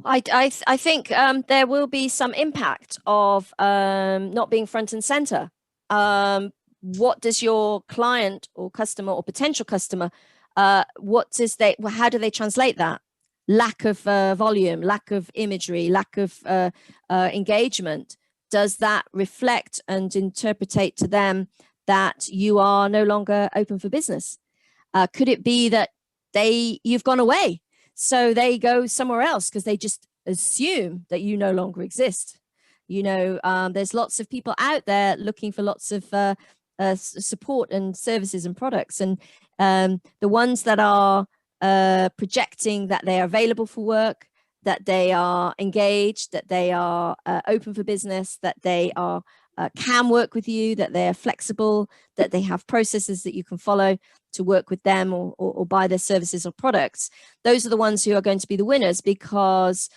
I think there will be some impact of not being front and center. What does your client or customer or potential customer, how do they translate that? Lack of volume, lack of imagery, lack of engagement. Does that reflect and interpretate to them that you are no longer open for business? Could it be that you've gone away, so they go somewhere else because they just assume that you no longer exist? There's lots of people out there looking for lots of support and services and products, and the ones that are projecting that they are available for work, that they are engaged, that they are open for business, that they are can work with you, that they are flexible, that they have processes that you can follow to work with them or buy their services or products. Those are the ones who are going to be the winners, because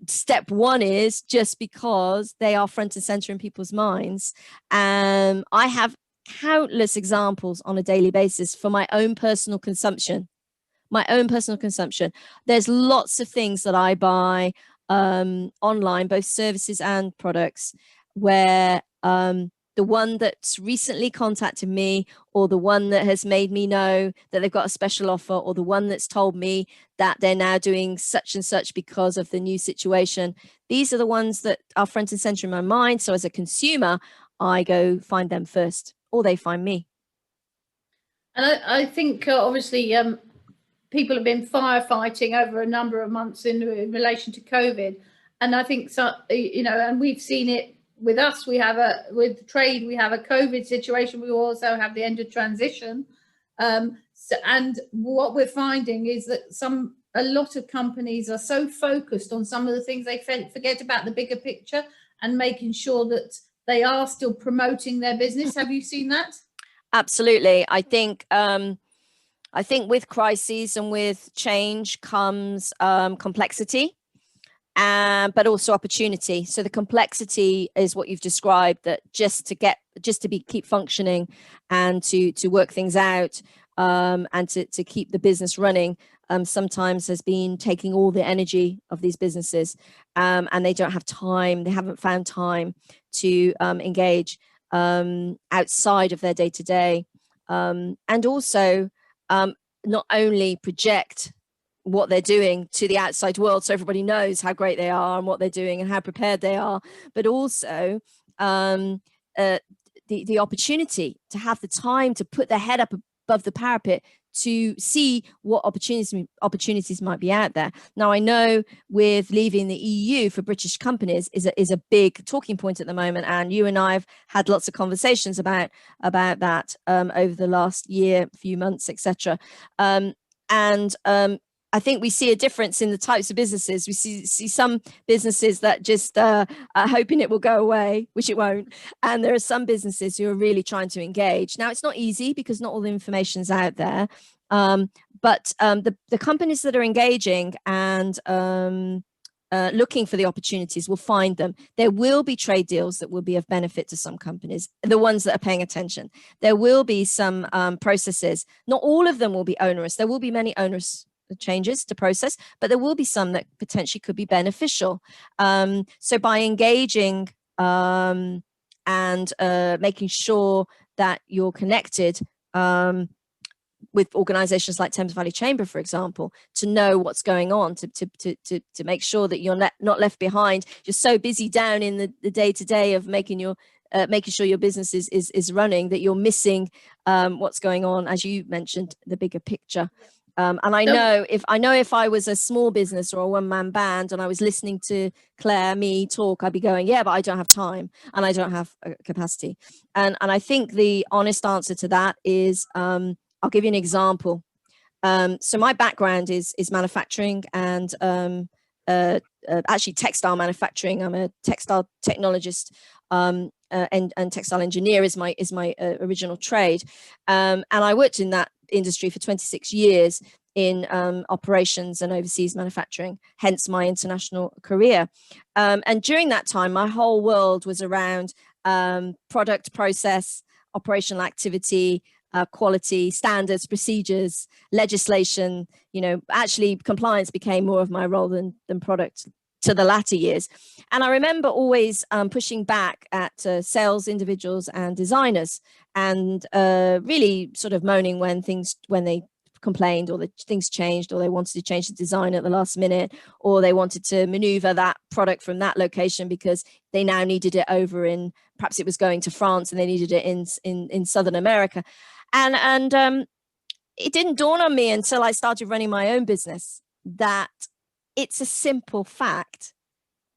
step one is just because they are front and center in people's minds. I have countless examples on a daily basis for my own personal consumption. There's lots of things that I buy online, both services and products, where the one that's recently contacted me, or the one that has made me know that they've got a special offer, or the one that's told me that they're now doing such and such because of the new situation, these are the ones that are front and center in my mind. So as a consumer, I go find them first, or they find me. And I think obviously people have been firefighting over a number of months in relation to COVID. And I think, so, and we've seen it with us. With trade, we have a COVID situation. We also have the end of transition. And what we're finding is that a lot of companies are so focused on some of the things, they forget about the bigger picture and making sure that they are still promoting their business. Have you seen that? Absolutely. I think with crises and with change comes complexity, but also opportunity. So the complexity is what you've described, that just to keep functioning and to work things out, and to keep the business running, sometimes has been taking all the energy of these businesses, and they don't have time. They haven't found time to engage outside of their day-to-day, and also not only project what they're doing to the outside world so everybody knows how great they are and what they're doing and how prepared they are, but also the opportunity to have the time to put their head up above the parapet to see what opportunities might be out there. Now, I know with leaving the EU for British companies is a big talking point at the moment, and you and I have had lots of conversations about that over the last year, few months, etc. I think we see a difference in the types of businesses. We see some businesses that just are hoping it will go away, which it won't. And there are some businesses who are really trying to engage. Now, it's not easy because not all the information's out there. But the companies that are engaging and looking for the opportunities will find them. There will be trade deals that will be of benefit to some companies, the ones that are paying attention. There will be some processes. Not all of them will be onerous. There will be many onerous changes to process, but there will be some that potentially could be beneficial. So by engaging and making sure that you're connected with organizations like Thames Valley Chamber, for example, to know what's going on, to make sure that you're not left behind. You're so busy down in the day-to-day of making sure your business is running that you're missing what's going on, as you mentioned, the bigger picture. And I know if I was a small business or a one-man band and I was listening to me talk, I'd be going, yeah, but I don't have time and I don't have capacity. And I think the honest answer to that is, I'll give you an example. So my background is manufacturing and actually textile manufacturing. I'm a textile technologist and textile engineer is my original trade. And I worked in that industry for 26 years in operations and overseas manufacturing, hence my international career. And during that time, my whole world was around product, process, operational activity, quality, standards, procedures, legislation. Actually compliance became more of my role than product to the latter years. And I remember always pushing back at sales individuals and designers and really sort of moaning when they complained or the things changed or they wanted to change the design at the last minute or they wanted to maneuver that product from that location because they now needed it over in, perhaps it was going to France and they needed it in Southern America. And it didn't dawn on me until I started running my own business that it's a simple fact.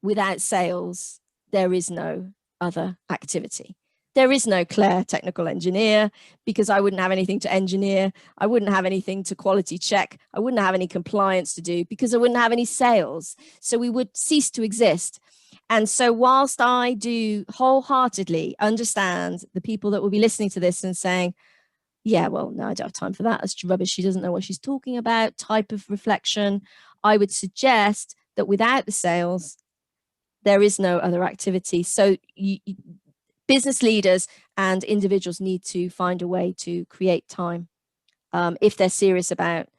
Without sales, there is no other activity. There is no Claire technical engineer because I wouldn't have anything to engineer. I wouldn't have anything to quality check. I wouldn't have any compliance to do because I wouldn't have any sales. So we would cease to exist. And so whilst I do wholeheartedly understand the people that will be listening to this and saying, yeah, well, no, I don't have time for that. That's rubbish. She doesn't know what she's talking about type of reflection. I would suggest that without the sales, there is no other activity. So business leaders and individuals need to find a way to create time if they're serious about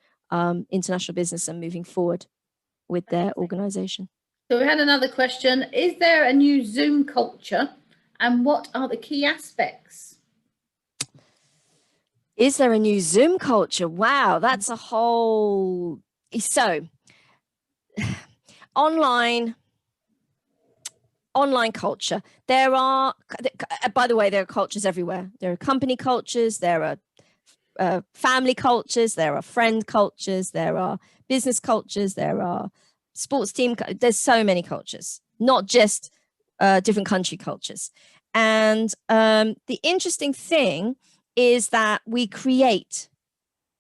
international business and moving forward with their organization. So we had another question. Is there a new Zoom culture and what are the key aspects? Is there a new Zoom culture? Wow, that's a whole... So, online culture. There are, by the way, there are cultures everywhere. There are company cultures, there are family cultures, there are friend cultures, there are business cultures, there are sports team. There's so many cultures, not just different country cultures. And the interesting thing is that we create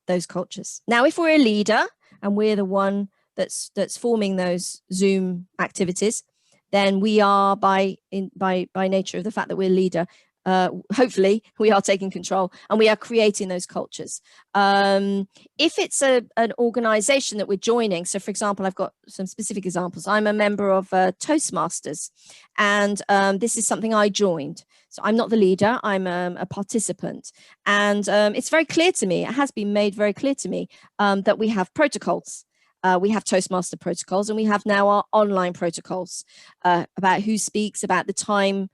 those cultures. Now, if we're a leader and we're the one that's forming those Zoom activities, then we are by nature of the fact that we're a leader, hopefully we are taking control and we are creating those cultures. If it's an organization that we're joining, so for example, I've got some specific examples. I'm a member of Toastmasters, and this is something I joined. So I'm not the leader, I'm a participant. And it's very clear to me, it has been made very clear to me that we have protocols. We have Toastmaster protocols, and we have now our online protocols about who speaks, about the time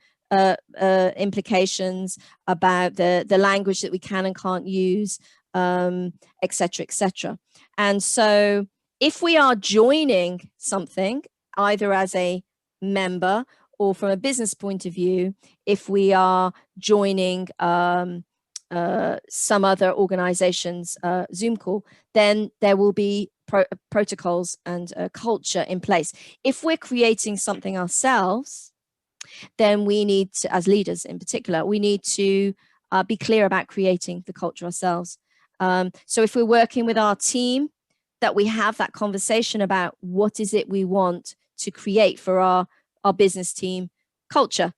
implications, about the language that we can and can't use, et cetera, et cetera. And so if we are joining something, either as a member or from a business point of view, if we are joining some other organization's Zoom call, then there will be protocols and culture in place. If we're creating something ourselves, then we need to, as leaders in particular, we need to be clear about creating the culture ourselves. So if we're working with our team, that we have that conversation about what is it we want to create for our business team culture.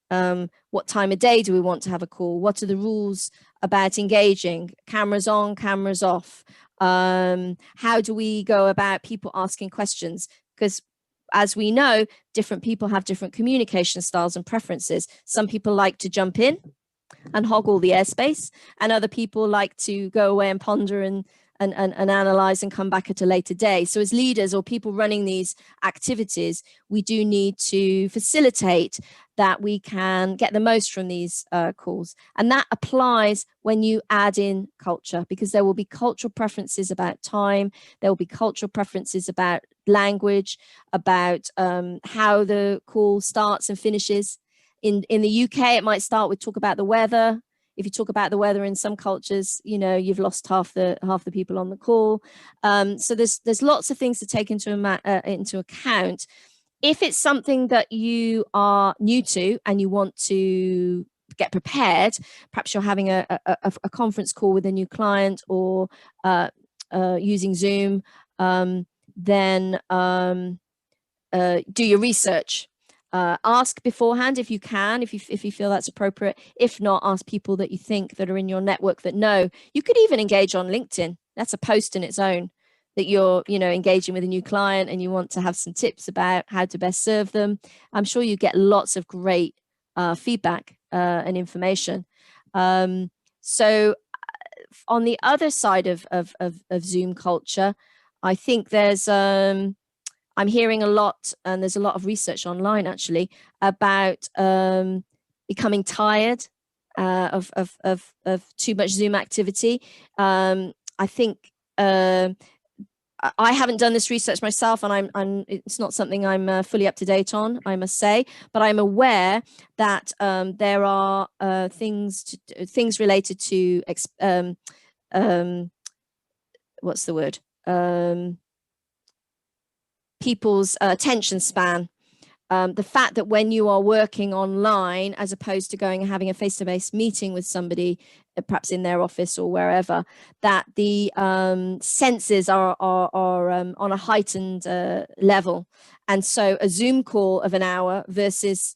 What time of day do we want to have a call? What are the rules about engaging? Cameras on, cameras off. How do we go about people asking questions? Because as we know, different people have different communication styles and preferences. Some people like to jump in and hog all the airspace, and other people like to go away and ponder and analyze and come back at a later day. So as leaders or people running these activities, we do need to facilitate that we can get the most from these calls. And that applies when you add in culture, because there will be cultural preferences about time. There will be cultural preferences about language, about how the call starts and finishes. In the UK, it might start with talk about the weather. If you talk about the weather in some cultures, you know, you've lost half the people on the call. So there's lots of things to take into account. If it's something that you are new to and you want to get prepared, perhaps you're having a conference call with a new client, or using Zoom, then do your research. Ask beforehand if you can, if you feel that's appropriate. If not, ask people that you think that are in your network that know. You could even engage on LinkedIn. That's a post in its own, that you're, you know, engaging with a new client and you want to have some tips about how to best serve them. I'm sure you get lots of great feedback and information. So on the other side of Zoom culture, I think there's I'm hearing a lot, and there's a lot of research online actually, about becoming tired of too much Zoom activity. I think I haven't done this research myself, and it's not something I'm fully up to date on, I must say, but I'm aware that there are things related to what's the word? People's attention span. The fact that when you are working online, as opposed to going and having a face-to-face meeting with somebody, perhaps in their office or wherever, that the senses are on a heightened level. And so a Zoom call of an hour versus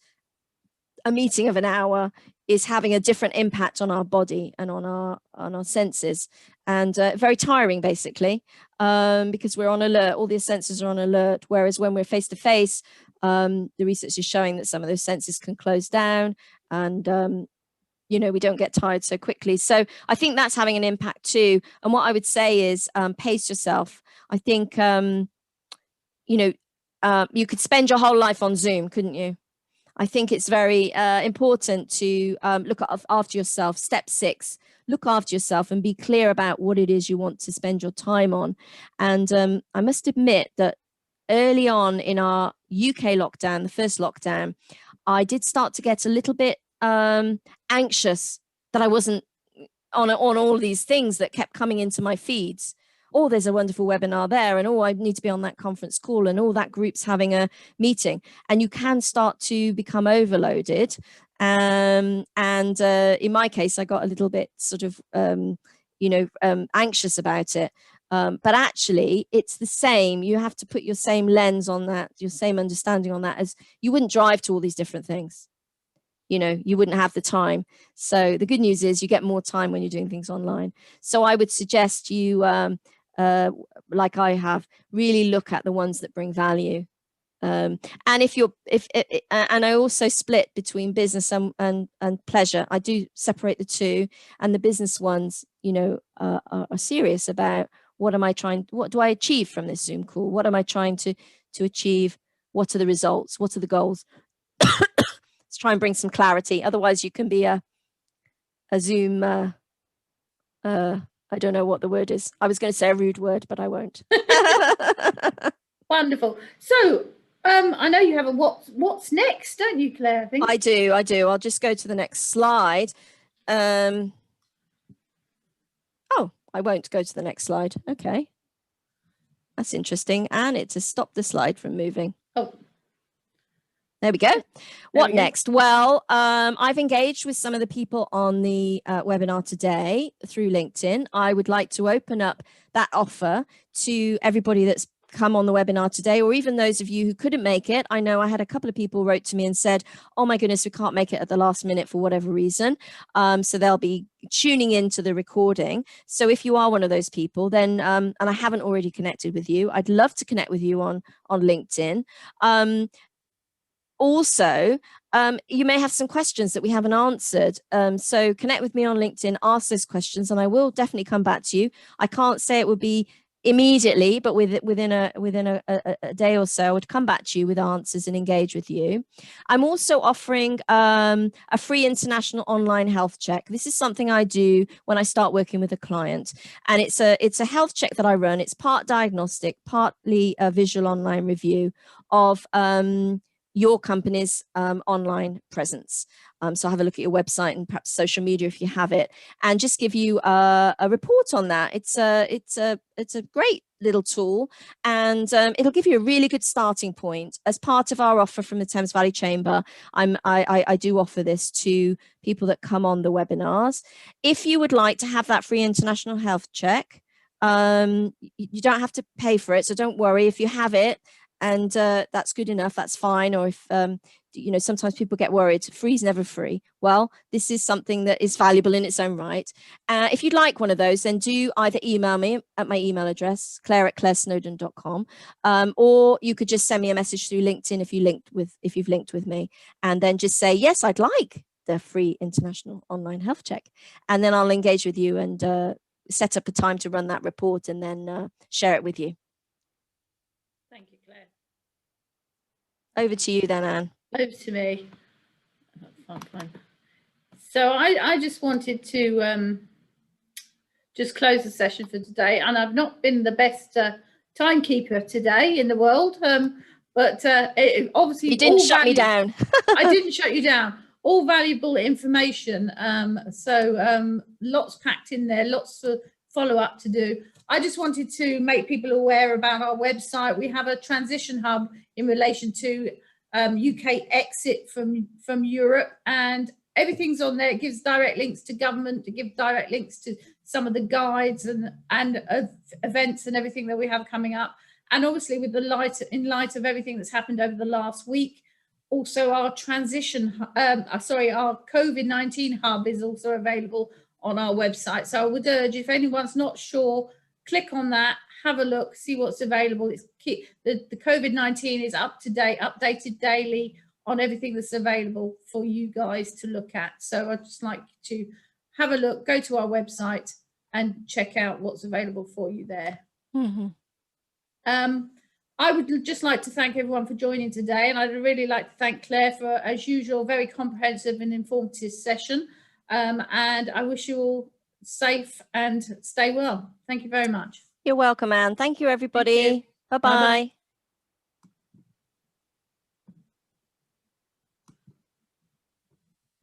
a meeting of an hour is having a different impact on our body and on our senses, and very tiring, basically, because we're on alert. All the senses are on alert, whereas when we're face to face, the research is showing that some of those senses can close down, and you know, we don't get tired so quickly. So I think that's having an impact too. And what I would say is pace yourself. I think you know, you could spend your whole life on Zoom, couldn't you? I think it's very important to look after yourself. Step 6, look after yourself and be clear about what it is you want to spend your time on. And I must admit that early on in our UK lockdown, the first lockdown, I did start to get a little bit anxious that I wasn't on all these things that kept coming into my feeds. Oh, there's a wonderful webinar there, and oh, I need to be on that conference call, and all that group's having a meeting, and you can start to become overloaded. And in my case, I got a little bit sort of, anxious about it. But actually, it's the same. You have to put your same lens on that, your same understanding on that, as you wouldn't drive to all these different things. You know, you wouldn't have the time. So the good news is you get more time when you're doing things online. So I would suggest you, like I have, really look at the ones that bring value. And and I also split between business and pleasure. I do separate the two, and the business ones, you know, are serious about what do I achieve from this Zoom call? What am I trying to achieve? What are the results? What are the goals? Let's try and bring some clarity. Otherwise, you can be a Zoom. I don't know what the word is. I was going to say a rude word, but I won't. Wonderful. So I know you have a what's next, don't you, Claire? I think I do. I'll just go to the next slide. Oh, I won't go to the next slide. Okay. That's interesting. And it has stopped the slide from moving. Oh. There we go. What next? Well, I've engaged with some of the people on the webinar today through LinkedIn. I would like to open up that offer to everybody that's come on the webinar today, or even those of you who couldn't make it. I know I had a couple of people wrote to me and said, oh my goodness, we can't make it at the last minute for whatever reason. So they'll be tuning into the recording. So if you are one of those people, then, and I haven't already connected with you, I'd love to connect with you on LinkedIn. Also, you may have some questions that we haven't answered. So connect with me on LinkedIn, ask those questions, and I will definitely come back to you. I can't say it would be immediately, but within a day or so, I would come back to you with answers and engage with you. I'm also offering a free international online health check. This is something I do when I start working with a client, and it's a health check that I run. It's part diagnostic, partly a visual online review of your company's online presence. So have a look at your website and perhaps social media if you have it, and just give you a report on that. It's a great little tool, and it'll give you a really good starting point. As part of our offer from the Thames Valley Chamber, I do offer this to people that come on the webinars. If you would like to have that free international health check, you don't have to pay for it, so don't worry if you have it. And that's good enough, that's fine. Or if, sometimes people get worried, free is never free. Well, this is something that is valuable in its own right. If you'd like one of those, then do either email me at my email address, claire@clairesnowdon.com, or you could just send me a message through LinkedIn if you've linked with me, and then just say, yes, I'd like the free international online health check. And then I'll engage with you and set up a time to run that report and then share it with you. Thank you, Claire. Over to you then, Anne. Over to me. Fine. So I just wanted to just close the session for today, and I've not been the best timekeeper today in the world, but obviously you didn't shut me down. I didn't shut you down. All valuable information. So lots packed in there, lots of follow-up to do. I just wanted to make people aware about our website. We have a transition hub in relation to UK exit from Europe, and everything's on there. It gives direct links to government, to give direct links to some of the guides and events and everything that we have coming up. And obviously with in light of everything that's happened over the last week, also our our COVID-19 hub is also available on our website. So I would urge, if anyone's not sure, click on that, have a look, see what's available. It's the COVID-19 is up to date, updated daily on everything that's available for you guys to look at. So I'd just like to have a look, go to our website and check out what's available for you there. Mm-hmm. I would just like to thank everyone for joining today, and I'd really like to thank Claire for, as usual, a very comprehensive and informative session. And I wish you all safe and stay well. Thank you very much. You're welcome, Anne. Thank you, everybody. Bye-bye.